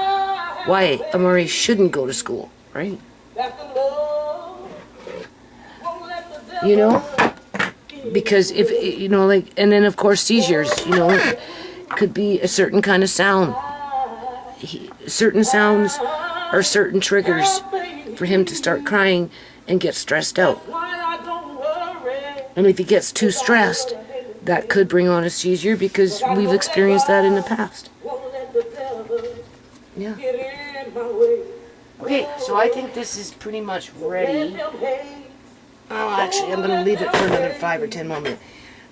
why Amari shouldn't go to school, right? You know? Because if, you know, like, and then of course seizures, you know, it could be a certain kind of sound. Certain sounds are certain triggers for him to start crying and get stressed out. And if he gets too stressed, that could bring on a seizure, because we've experienced that in the past. Yeah. Okay, so I think this is pretty much ready. Oh, actually, I'm going to leave it for another 5 or 10 more minutes.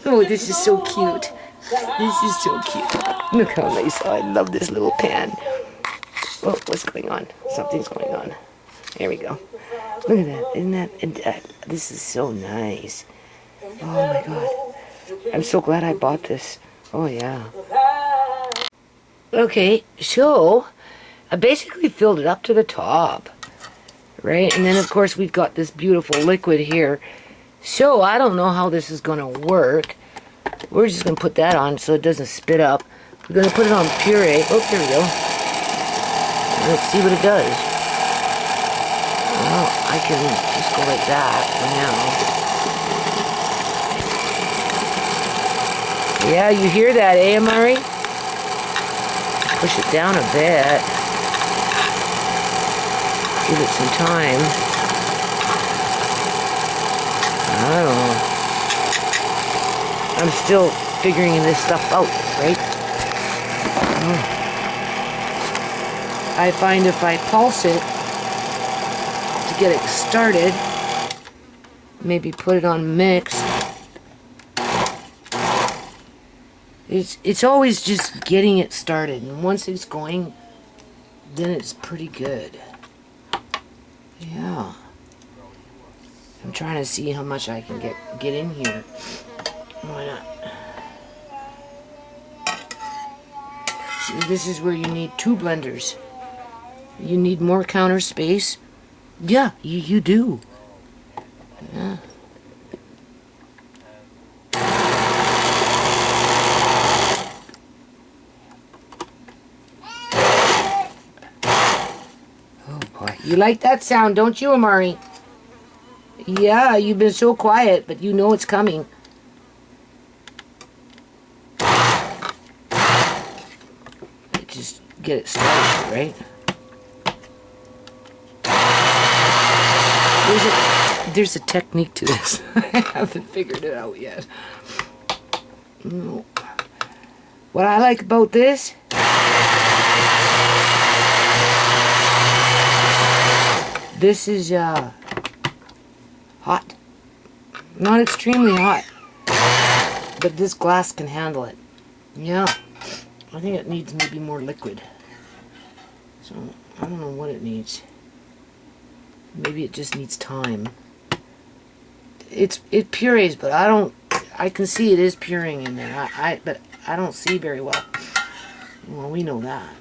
Oh, this is so cute. This is so cute. Look how nice. Oh, I love this little pan. Oh, what's going on? Something's going on. There we go. Look at that. Isn't that... this is so nice. Oh, my God. I'm so glad I bought this. Oh, yeah. Okay, so I basically filled it up to the top. Right? And then, of course, we've got this beautiful liquid here. So I don't know how this is going to work. We're just going to put that on so it doesn't spit up. We're going to put it on puree. Oh, there we go. Let's see what it does. Well, I can just go like that for now. Yeah, you hear that, eh, Amari? Push it down a bit. Give it some time. I don't know. I'm still figuring this stuff out, right? I find if I pulse it to get it started, maybe put it on mix, it's always just getting it started, and once it's going, then it's pretty good. Yeah. I'm trying to see how much I can get in here. Why not? See, this is where you need 2 blenders. You need more counter space. Yeah, you do. Yeah. Oh boy. You like that sound, don't you, Amari? Yeah, you've been so quiet, but you know it's coming. Just get it started, right? There's a technique to this. I haven't figured it out yet. No. What I like about this, this is hot. Not extremely hot, but this glass can handle it. Yeah, I think it needs maybe more liquid. So I don't know what it needs. Maybe it just needs time. It purees, but I can see it is pureeing in there. But I don't see very well. Well, we know that.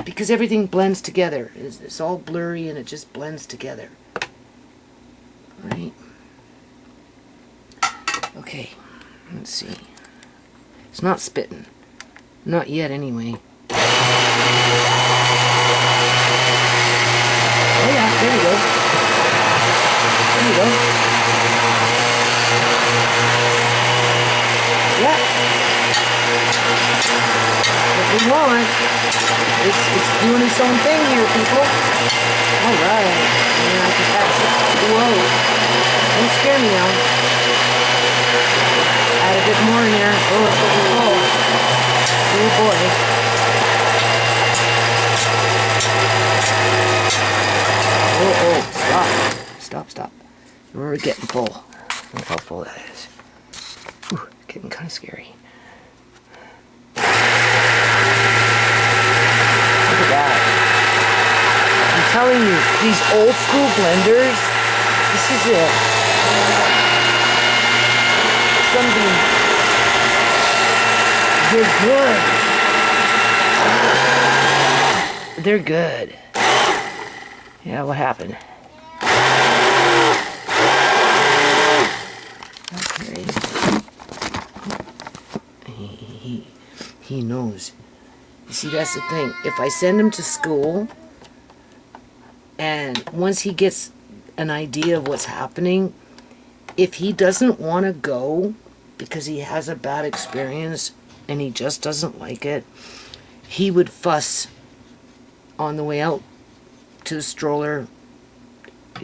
Because everything blends together. It's all blurry and it just blends together. Right? Okay, let's see. It's not spitting. Not yet, anyway. Oh yeah, there you go. There you go. Yeah. What we want. It's doing its own thing here, people. Alright. And I can pass it. Whoa. Don't scare me now. Add a bit more in here. Oh, it's getting cold. Oh boy. Oh, stop. Stop, stop. We're getting full. Look how full that is. Whew, getting kind of scary. Look at that. I'm telling you, these old school blenders, this is it. Something. They're good. They're good. Yeah, what happened? Okay. He knows. You see, that's the thing. If I send him to school, and once he gets an idea of what's happening, if he doesn't want to go because he has a bad experience and he just doesn't like it, he would fuss on the way out to the stroller.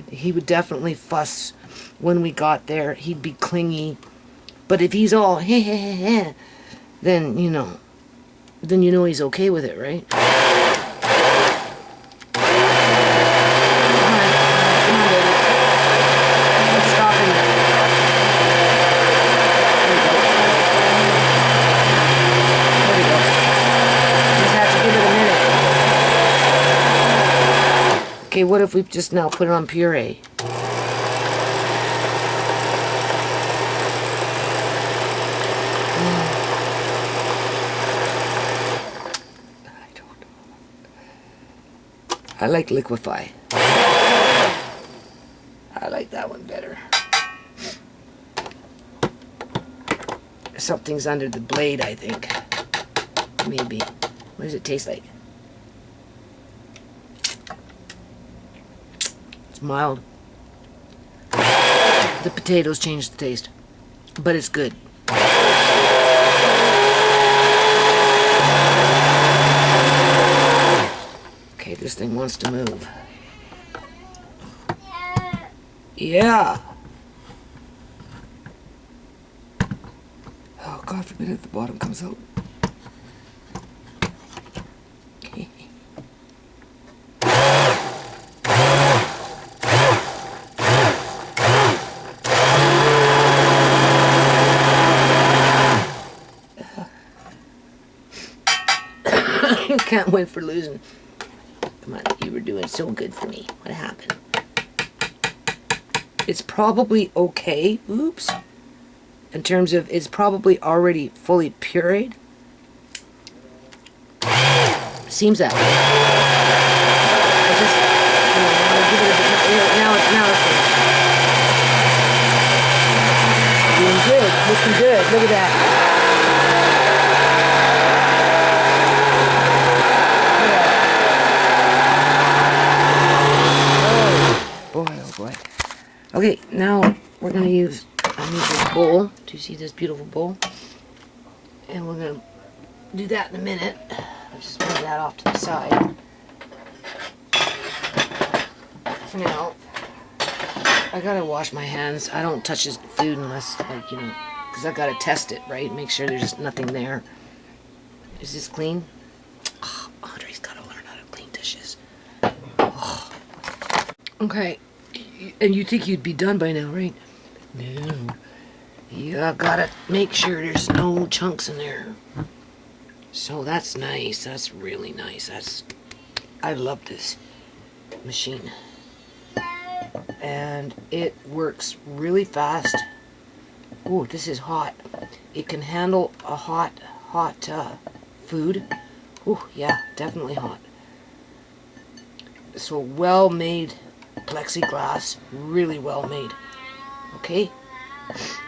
He would definitely fuss when we got there. He'd be clingy. But if he's all heh heh heh heh, then you know he's okay with it, right? Come on, baby. Let's stop him. There we go. Just have to give it a minute. Okay, what if we just now put it on puree? I like liquefy. I like that one better. Something's under the blade, I think. Maybe. What does it taste like? It's mild. The potatoes change the taste. But it's good. Okay, this thing wants to move. Yeah. Oh, God forbid if the bottom comes out. I can't win for losing. Come on, you were doing so good for me. What happened? It's probably okay. Oops. In terms of, it's probably already fully pureed. Seems that way. I just, want to give it a bit more. Now it's doing good. Looking good. Look at that. Boy. Okay, now we're going to use, I need this bowl. Do you see this beautiful bowl? And we're going to do that in a minute. I'll just move that off to the side. For now, I got to wash my hands. I don't touch this food unless, like, because I got to test it, right? Make sure there's nothing there. Is this clean? Oh, Audrey's got to learn how to clean dishes. Oh. Okay. And you think you'd be done by now, right? No. You gotta make sure there's no chunks in there. So that's nice. That's really nice. I love this machine. And it works really fast. Ooh, this is hot. It can handle a hot food. Oh, yeah, definitely hot. So well made plexiglass, really well made. Okay?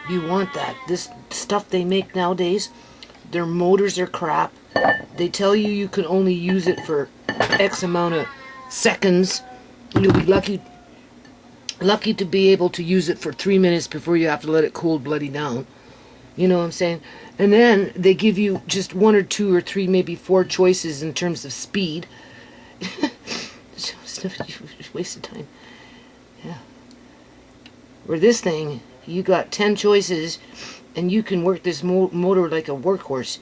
You want that. This stuff they make nowadays, their motors are crap. They tell you you can only use it for X amount of seconds. You'll be lucky to be able to use it for 3 minutes before you have to let it cool bloody down. You know what I'm saying? And then they give you just 1 or 2 or 3, maybe 4 choices in terms of speed. It's a waste of time. Yeah. Where this thing, you got 10 choices, and you can work this motor like a workhorse.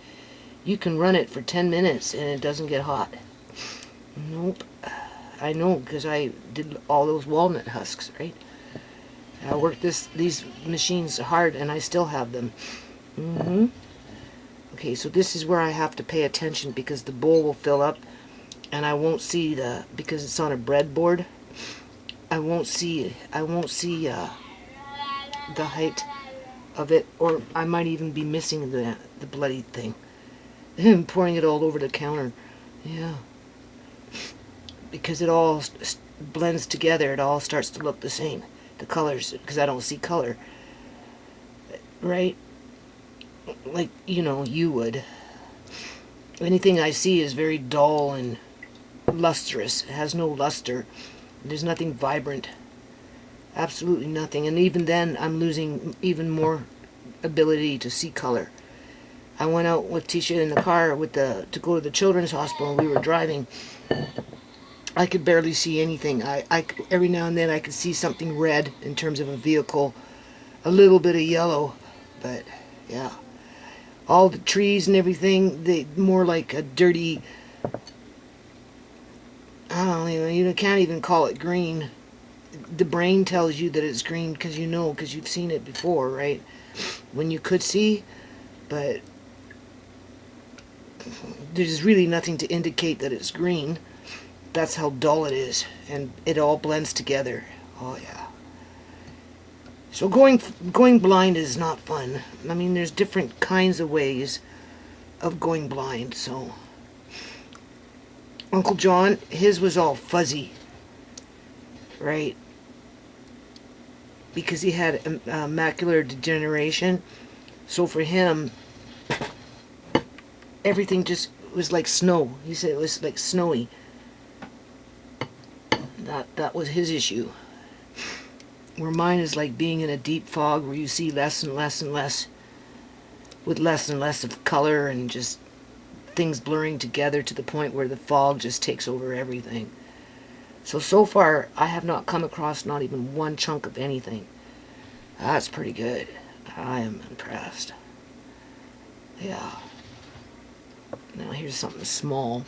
You can run it for 10 minutes, and it doesn't get hot. Nope. I know, because I did all those walnut husks, right? I worked these machines hard, and I still have them. Okay, so this is where I have to pay attention, because the bowl will fill up, and I won't see because it's on a breadboard, I won't see the height of it, or I might even be missing the bloody thing. And pouring it all over the counter. Yeah. Because it all blends together, it all starts to look the same. The colors, because I don't see color. Right? Like, you know, you would. Anything I see is very dull and lustrous. It has no luster. There's nothing vibrant. Absolutely nothing. And even then, I'm losing even more ability to see color. I went out with Tisha in the car to go to the children's hospital, and we were driving. I could barely see anything. Every now and then I could see something red in terms of a vehicle, a little bit of yellow, but yeah. All the trees and everything, they more like a dirty, I don't know, you can't even call it green. The brain tells you that it's green because you've seen it before, right? When you could see, but there's really nothing to indicate that it's green. That's how dull it is, and it all blends together. Oh yeah. So going blind is not fun. I mean, there's different kinds of ways of going blind. So Uncle John, his was all fuzzy, right? Because he had macular degeneration. So for him, everything just was like snow. He said it was like snowy. That was his issue. Where mine is like being in a deep fog where you see less and less and less, with less and less of color and just things blurring together to the point where the fog just takes over everything. So far, I have not come across not even one chunk of anything. That's pretty good. I am impressed. Yeah. Now here's something small.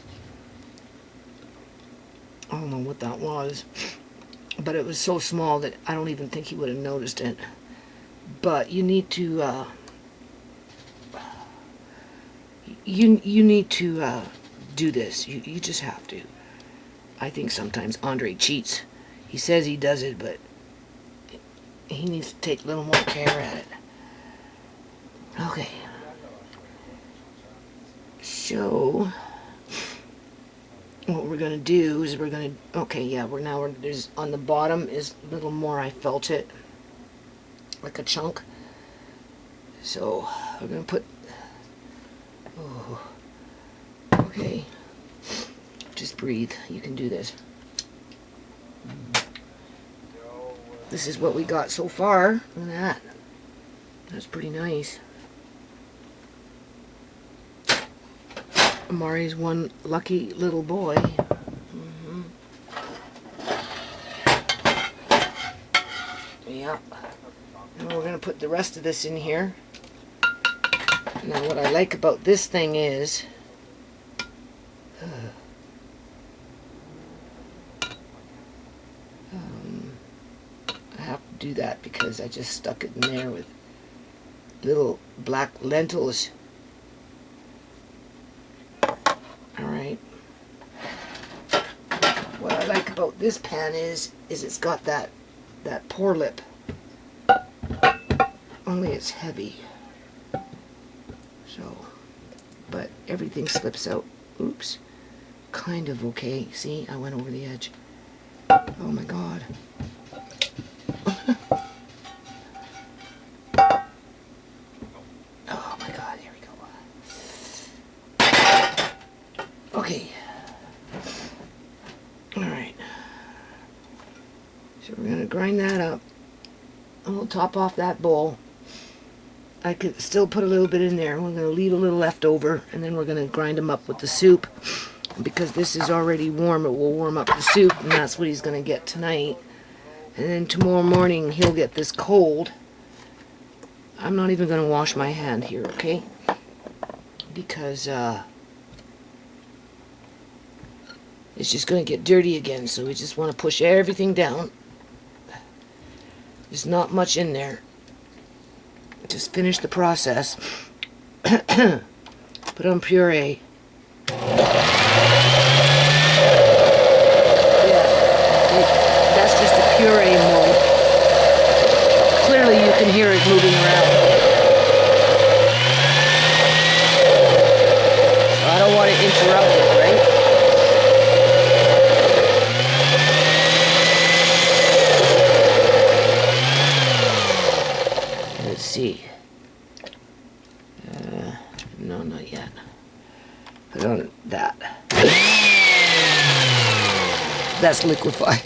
I don't know what that was, but it was so small that I don't even think he would have noticed it. But you need to you need to do this. You just have to. I think sometimes Andre cheats. He says he does it, but he needs to take a little more care at it. Okay. So what we're gonna do is there's on the bottom is a little more. I felt it like a chunk. So we're gonna put. Oh, okay. Just breathe. You can do this. This is what we got so far. Look at that. That's pretty nice. Amari's one lucky little boy. Yeah. And we're going to put the rest of this in here. Now what I like about this thing is I have to do that because I just stuck it in there with little black lentils. Alright. What I like about this pan is it's got that pour lip. Only it's heavy. So, but everything slips out. Oops. Kind of okay. See, I went over the edge. Oh my God. Oh my God, here we go. Okay. Alright. So we're going to grind that up. And we'll top off that bowl. I could still put a little bit in there. We're going to leave a little left over, and then we're going to grind them up with the soup. Because this is already warm, it will warm up the soup, and that's what he's going to get tonight. And then tomorrow morning, he'll get this cold. I'm not even going to wash my hand here, okay? Because, it's just going to get dirty again, so we just want to push everything down. There's not much in there. Just finish the process. Put on puree. That's just a puree mold. Clearly you can hear it moving around. So I don't want to interrupt it, right? Let's see. No, not yet. Put on that. That's liquefied.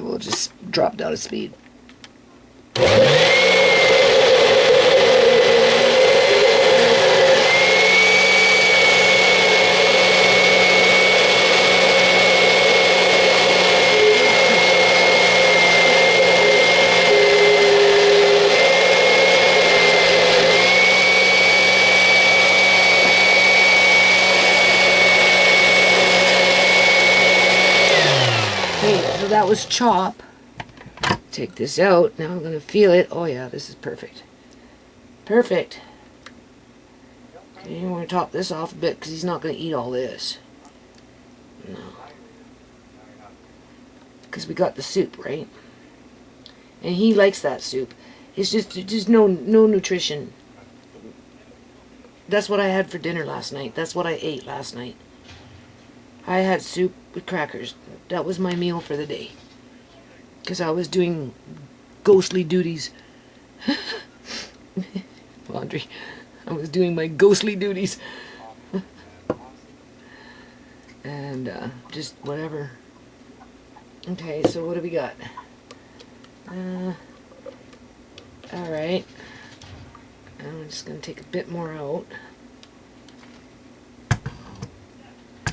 We'll just drop down to speed. So that was chop. Take this out. Now I'm going to feel it. Oh yeah, this is perfect. Perfect. Okay, you want to top this off a bit because he's not going to eat all this. No. Because we got the soup, right? And he likes that soup. It's just no nutrition. That's what I had for dinner last night. That's what I ate last night. I had soup with crackers. That was my meal for the day. Because I was doing ghostly duties. Laundry. I was doing my ghostly duties. And just whatever. Okay, so what do we got? Alright. I'm just going to take a bit more out.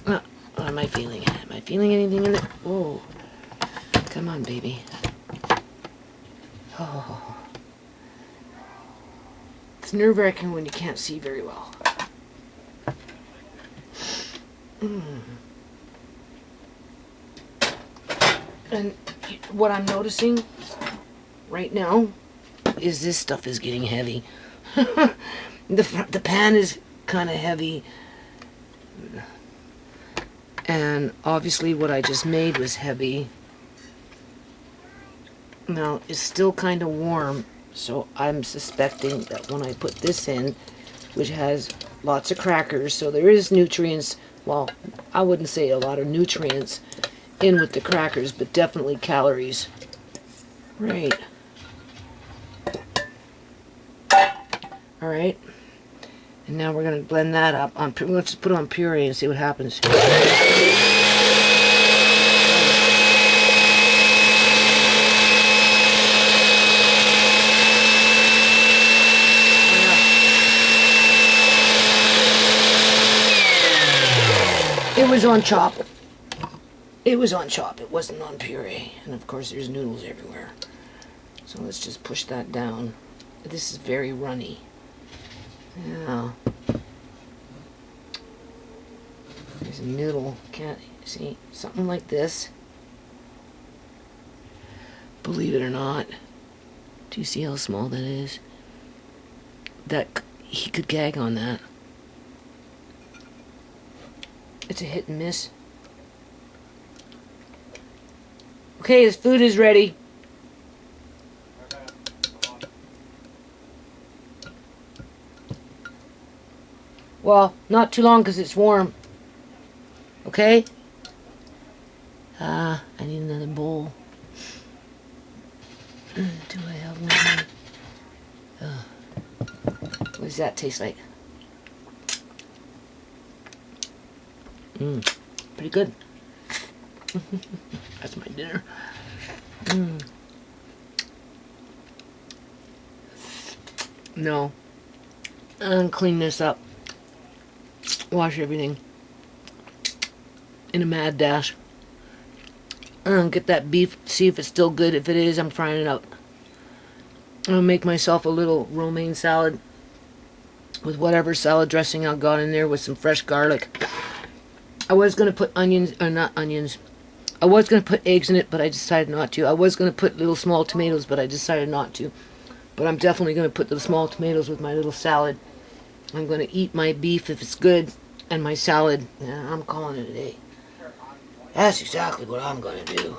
What am I feeling? Am I feeling anything in it? Whoa. Come on, baby. Oh. It's nerve-wracking when you can't see very well. And what I'm noticing right now is this stuff is getting heavy. The pan is kind of heavy. And obviously what I just made was heavy. Now, it's still kind of warm, so I'm suspecting that when I put this in, which has lots of crackers, so there is nutrients, well, I wouldn't say a lot of nutrients in with the crackers, but definitely calories. Right. Alright. And now we're going to blend that up. Let's just put it on puree and see what happens. It was on chop. It was on chop. It wasn't on puree. And of course there's noodles everywhere. So let's just push that down. This is very runny. Yeah. There's a noodle. Can't see something like this. Believe it or not. Do you see how small that is? That he could gag on that. It's a hit and miss. Okay, his food is ready. Well, not too long because it's warm. Okay? I need another bowl. Do I have one here? What does that taste like? Pretty good. That's my dinner. No. I'm clean this up. Wash everything. In a mad dash. Get that beef, see if it's still good. If it is, I'm frying it up. I'm gonna make myself a little romaine salad with whatever salad dressing I got in there with some fresh garlic. I was gonna put onions, or not onions. I was gonna put eggs in it, but I decided not to. I was gonna put little small tomatoes, but I decided not to. But I'm definitely gonna put the small tomatoes with my little salad. I'm gonna eat my beef if it's good, and my salad. Yeah, I'm calling it a day. That's exactly what I'm gonna do.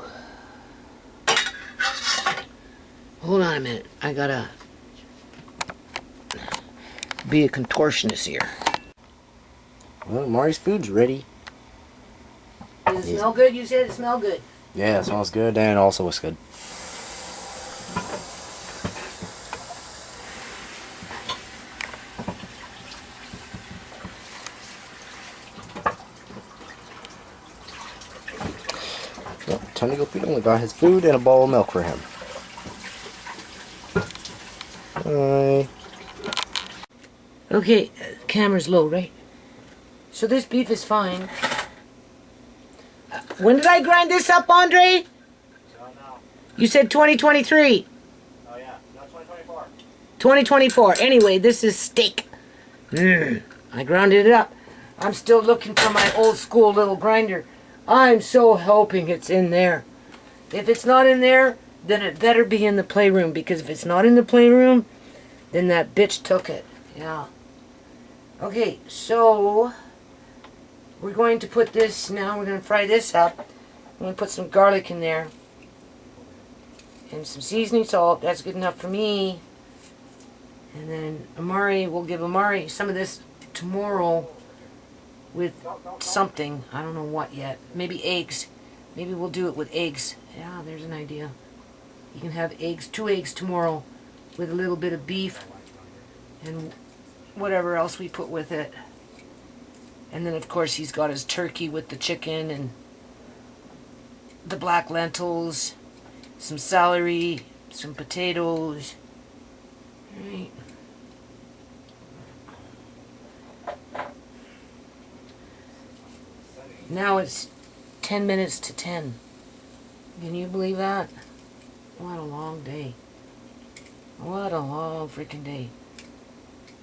Hold on a minute. I gotta be a contortionist here. Well, Amari's food's ready. Does it smell good? You said it smelled good. Yeah, it smells good and also it's good. Well, time to go feed him. We got his food and a bowl of milk for him. Bye. Okay, camera's low, right? So this beef is fine. When did I grind this up, Andre? You said 2023. Oh yeah, no, 2024. 2024. Anyway, this is steak. I grounded it up. I'm still looking for my old school little grinder. I'm so hoping it's in there. If it's not in there, then it better be in the playroom, because if it's not in the playroom, then that bitch took it. Yeah. Okay, so we're going to put this now. We're going to fry this up. I'm going to put some garlic in there and some seasoning salt. That's good enough for me. And then Amari, we'll give Amari some of this tomorrow with something. I don't know what yet. Maybe eggs. Maybe we'll do it with eggs. Yeah, there's an idea. You can have eggs, 2 eggs tomorrow with a little bit of beef and whatever else we put with it. And then, of course, he's got his turkey with the chicken and the black lentils, some celery, some potatoes. Right. Now it's 10 minutes to 10. Can you believe that? What a long day. What a long freaking day.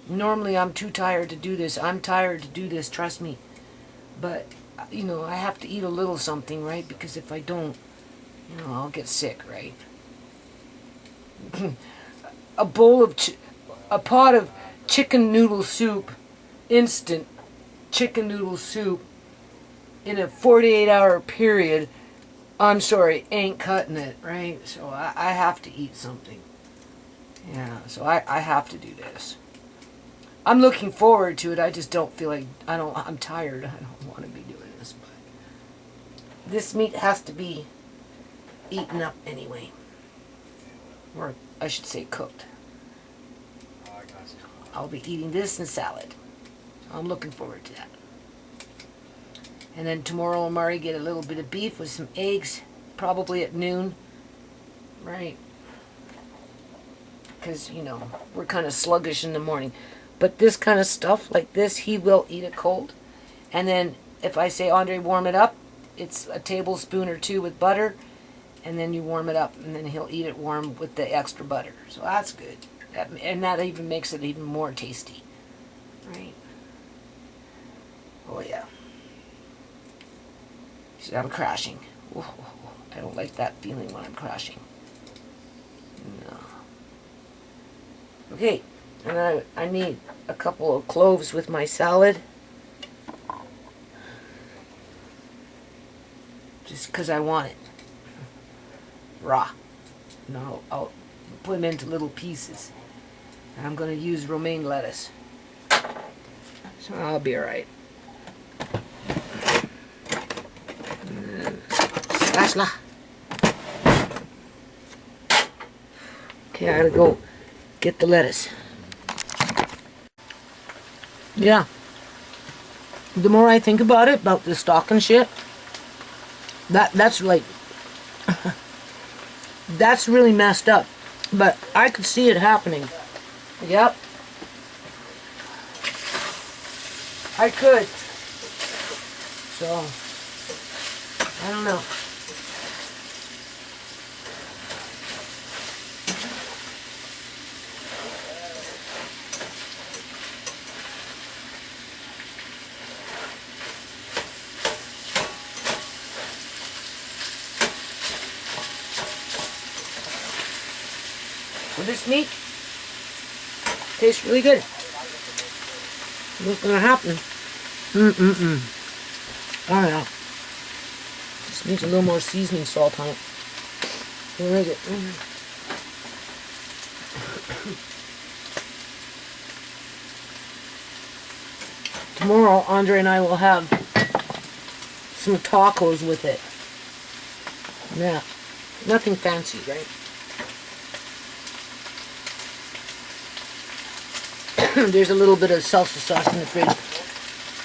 Normally I'm too tired to do this. I'm tired to do this, trust me. But, you know, I have to eat a little something, right? Because if I don't, you know, I'll get sick, right? A pot of chicken noodle soup, instant chicken noodle soup in a 48-hour period, I'm sorry, ain't cutting it, right? So I have to eat something. Yeah, so I have to do this. I'm looking forward to it. I just don't feel like, I'm tired. I don't want to be doing this. But this meat has to be eaten up anyway. Or I should say cooked. I'll be eating this and salad. I'm looking forward to that. And then tomorrow Amari get a little bit of beef with some eggs, probably at noon. Right. Because, you know, we're kind of sluggish in the morning. But this kind of stuff like this, he will eat it cold. And then if I say, Andre, warm it up, it's a tablespoon or 2 with butter. And then you warm it up, and then he'll eat it warm with the extra butter. So that's good. And that even makes it even more tasty. Right? Oh, yeah. See, I'm crashing. Whoa, I don't like that feeling when I'm crashing. No. Okay. And I need a couple of cloves with my salad. Just because I want it. Raw. No, I'll put them into little pieces. And I'm going to use romaine lettuce. So I'll be alright. Spatula. Okay, I gotta go get the lettuce. Yeah. The more I think about it, about the stalking shit, that's like, that's really messed up. But I could see it happening. Yep. I could. So, I don't know. So this meat tastes really good. What's gonna happen? Oh yeah. Just needs a little more seasoning salt on it. Where is it? Tomorrow, Andre and I will have some tacos with it. Yeah. Nothing fancy, right? There's a little bit of salsa sauce in the fridge.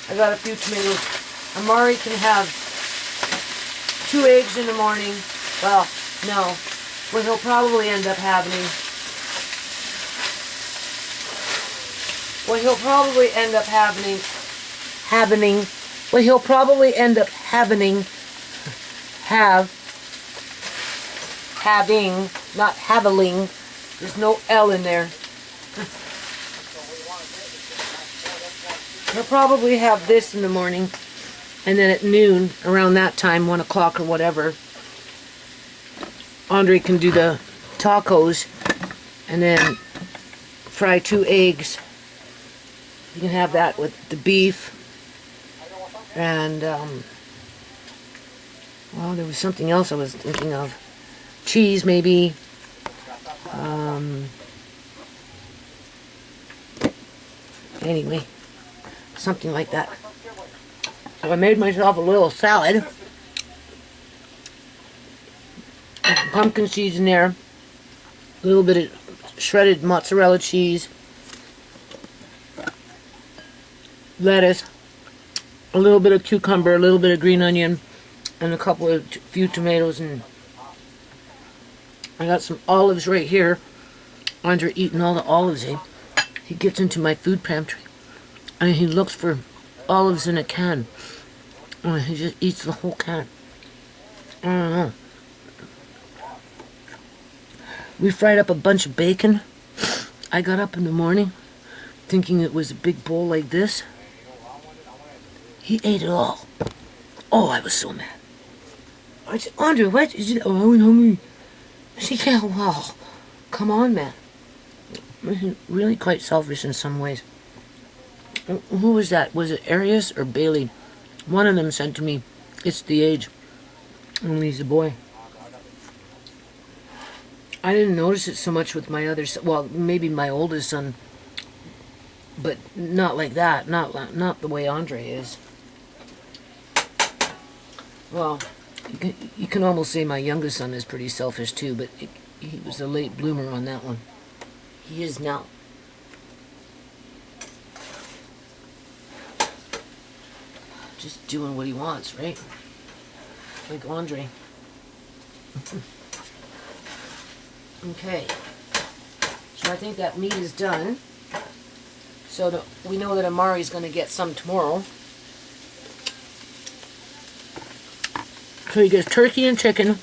I got a few tomatoes. Amari can have 2 eggs in the morning. Well, no. What he'll probably end up having... What he'll probably end up having... What he'll probably end up having... Having, not haveling. There's no L in there. He'll probably have this in the morning, and then at noon, around that time, 1 o'clock or whatever, Andre can do the tacos, and then fry 2 eggs. You can have that with the beef, and, well, there was something else I was thinking of. Cheese, maybe. Anyway. Something like that. So I made myself a little salad. With some pumpkin seeds in there. A little bit of shredded mozzarella cheese. Lettuce. A little bit of cucumber. A little bit of green onion. And a few tomatoes. And I got some olives right here. Andre eating all the olives, eh? He gets into my food pantry. And he looks for olives in a can. And he just eats the whole can. I don't know. We fried up a bunch of bacon. I got up in the morning thinking it was a big bowl like this. He ate it all. Oh, I was so mad. I said, Andre, what? He said, oh, I'm hungry. I said, yeah, well, come on, man. He's really quite selfish in some ways. Who was that? Was it Arius or Bailey? One of them said to me, it's the age. When he's a boy. I didn't notice it so much with my other son. Well, maybe my oldest son. But not like that. Not the way Andre is. Well, you can almost say my youngest son is pretty selfish too, but he was a late bloomer on that one. He is now. Just doing what he wants, right? Like Andre. Okay. So I think that meat is done. So we know that Amari's going to get some tomorrow. So he gets turkey and chicken,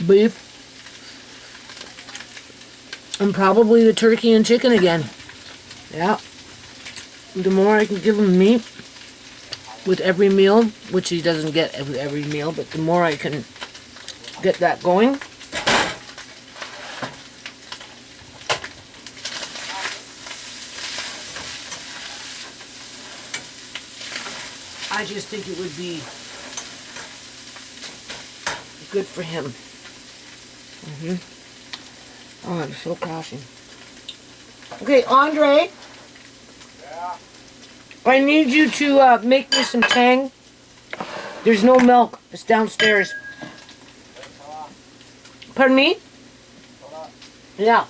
beef, and probably the turkey and chicken again. Yeah. The more I can give him meat with every meal, which he doesn't get every meal, but the more I can get that going. I just think it would be good for him. Oh, I'm so crashing. Okay, Andre. Yeah. I need you to make me some Tang. There's no milk. It's downstairs. Pardon me? Yeah.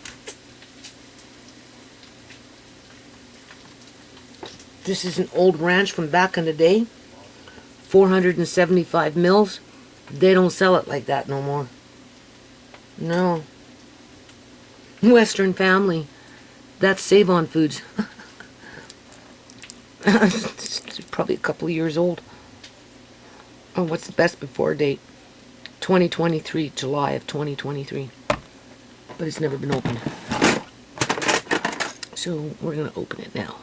This is an old ranch from back in the day. 475 mils. They don't sell it like that no more. No. Western family. That's Save-On Foods. It's probably a couple of years old. Oh, what's the best before date? 2023, July of 2023. But it's never been opened. So we're going to open it now.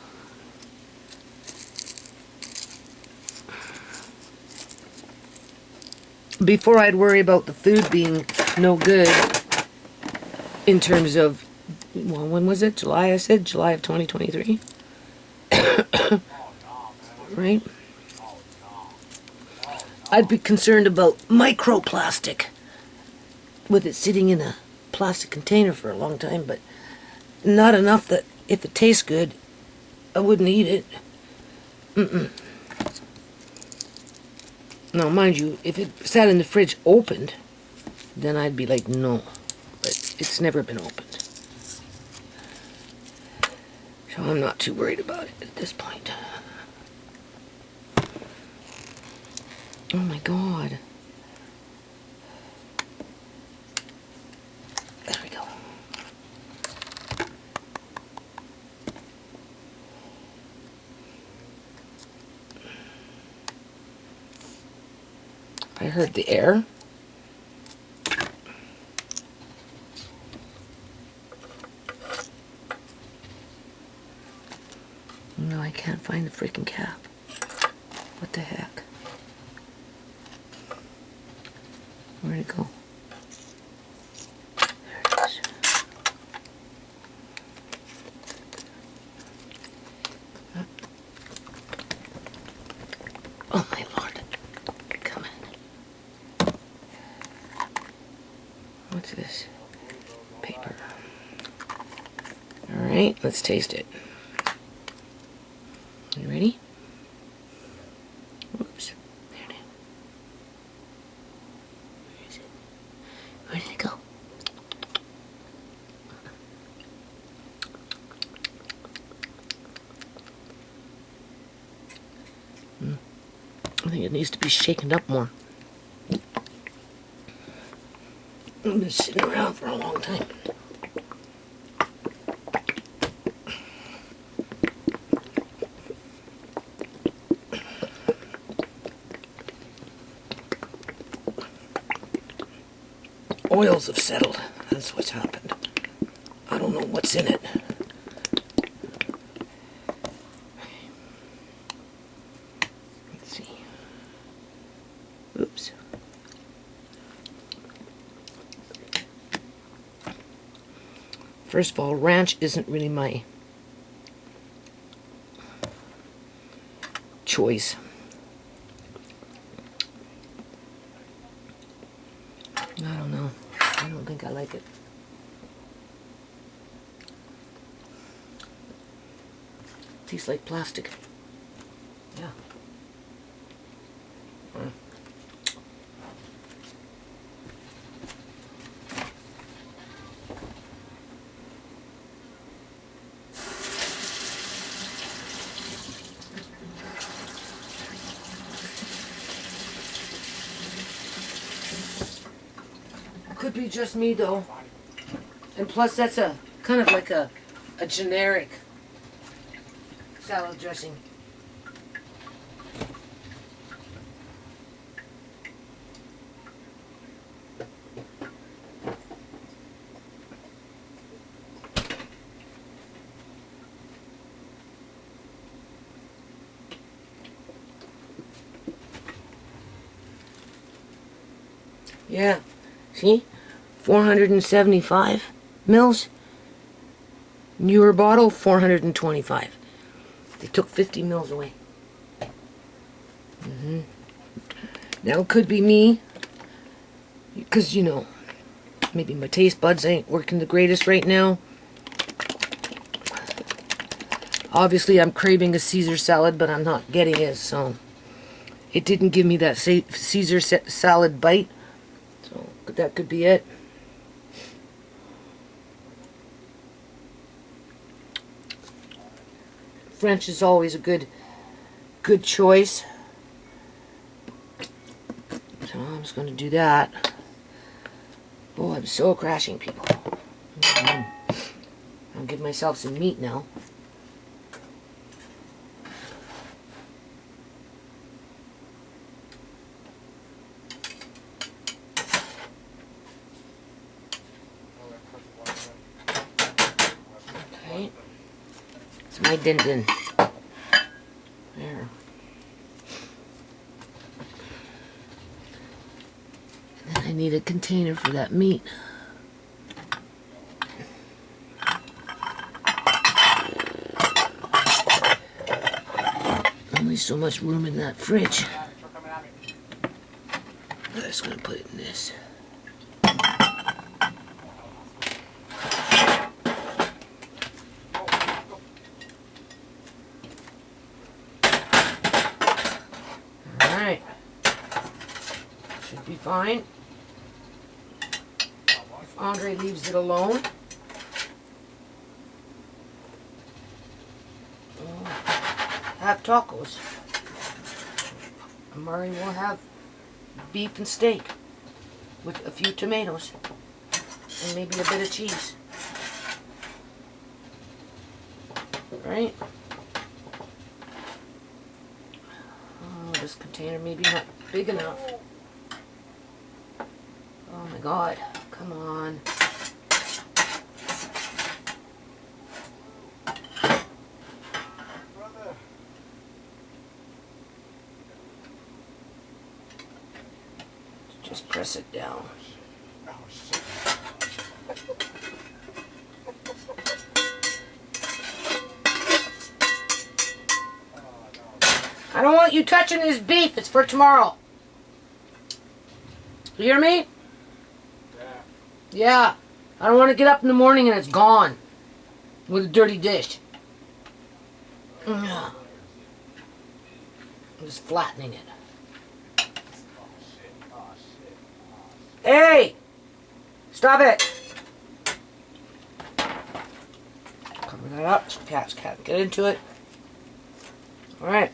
Before I'd worry about the food being no good in terms of, well, when was it? July, I said? July of 2023? Right? I'd be concerned about microplastic with it sitting in a plastic container for a long time, but not enough that if it tastes good, I wouldn't eat it. Now, mind you, if it sat in the fridge opened, then I'd be like, no. But it's never been opened. So I'm not too worried about it at this point. Oh my God. There we go. I heard the air. No, I can't find the freaking cap. What the heck? Where'd it go? There it is. Oh my Lord. Come on. What's this? Paper. Alright, let's taste it. You ready? Oops. There it is. Where is it? Where did it go? I think it needs to be shaken up more. It's been sitting around for a long time. Oils have settled. That's what's happened. I don't know what's in it. Let's see. Oops. First of all, ranch isn't really my choice. I don't know. I don't think I like it. Tastes like plastic. Yeah. Could be just me though. And plus that's a kind of like a generic salad dressing. Yeah. See? 475 mils. Newer bottle, 425. They took 50 mils away. Now it could be me. Because, you know, maybe my taste buds ain't working the greatest right now. Obviously, I'm craving a Caesar salad, but I'm not getting it, so it didn't give me that Caesar salad bite. So that could be it. French is always a good choice. So I'm just going to do that. Oh, I'm so crashing, people. I'll give myself some meat now. Okay. It's my din-din. There. And then I need a container for that meat. Only so much room in that fridge. I'm just gonna put it in this. Alright. Should be fine. If Andre leaves it alone. Have tacos. Amari will have beef and steak with a few tomatoes and maybe a bit of cheese. Right? Oh, this container maybe not big enough. Oh my God, come on. Just press it down. I don't want you touching this beef. It's for tomorrow. You hear me? Yeah. I don't want to get up in the morning and it's gone with a dirty dish. I'm just flattening it. Hey! Stop it! Cover that up so cats can't get into it. Alright.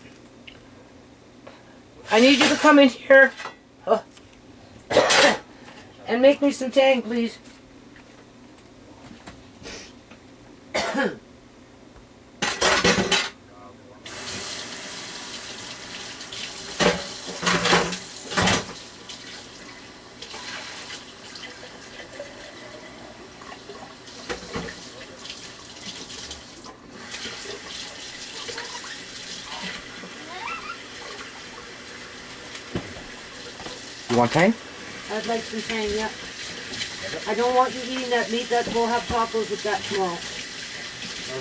I need you to come in here and make me some tang, please. You want tang? I'd like some tang, yeah. I don't want you eating that meat. That we'll have tacos with that tomorrow.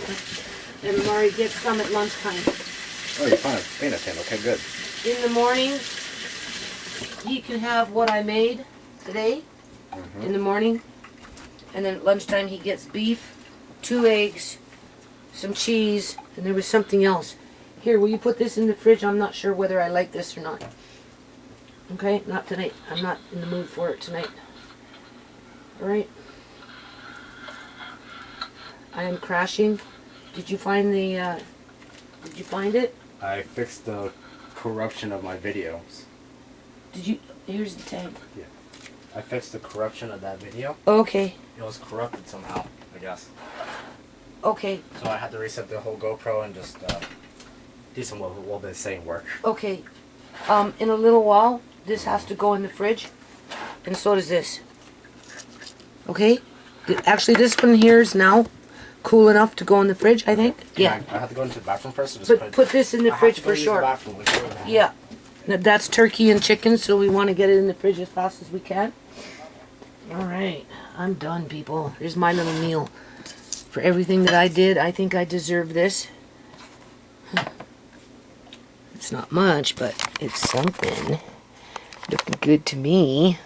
Okay. And Amari gets some at lunchtime. Oh, you're fine. Paying attention. Okay, good. In the morning, he can have what I made today. In the morning. And then at lunchtime he gets beef, 2 eggs, some cheese, and there was something else. Here, will you put this in the fridge? I'm not sure whether I like this or not. Okay, not tonight. I'm not in the mood for it tonight. Alright. I am crashing. Did you find the, did you find it? I fixed the corruption of my videos. Did you, here's the tag. Yeah. I fixed the corruption of that video. Okay. It was corrupted somehow, I guess. Okay. So I had to reset the whole GoPro and just do some little bit of saying work. Okay. In a little while, this has to go in the fridge, and so does this. Okay? Actually, this one here is now cool enough to go in the fridge, I think. Yeah. I have to go into the bathroom first? Or just Put this in the fridge for sure. Yeah. That's turkey and chicken, so we want to get it in the fridge as fast as we can. Alright. I'm done, people. Here's my little meal. For everything that I did, I think I deserve this. It's not much, but it's something. Looking good to me.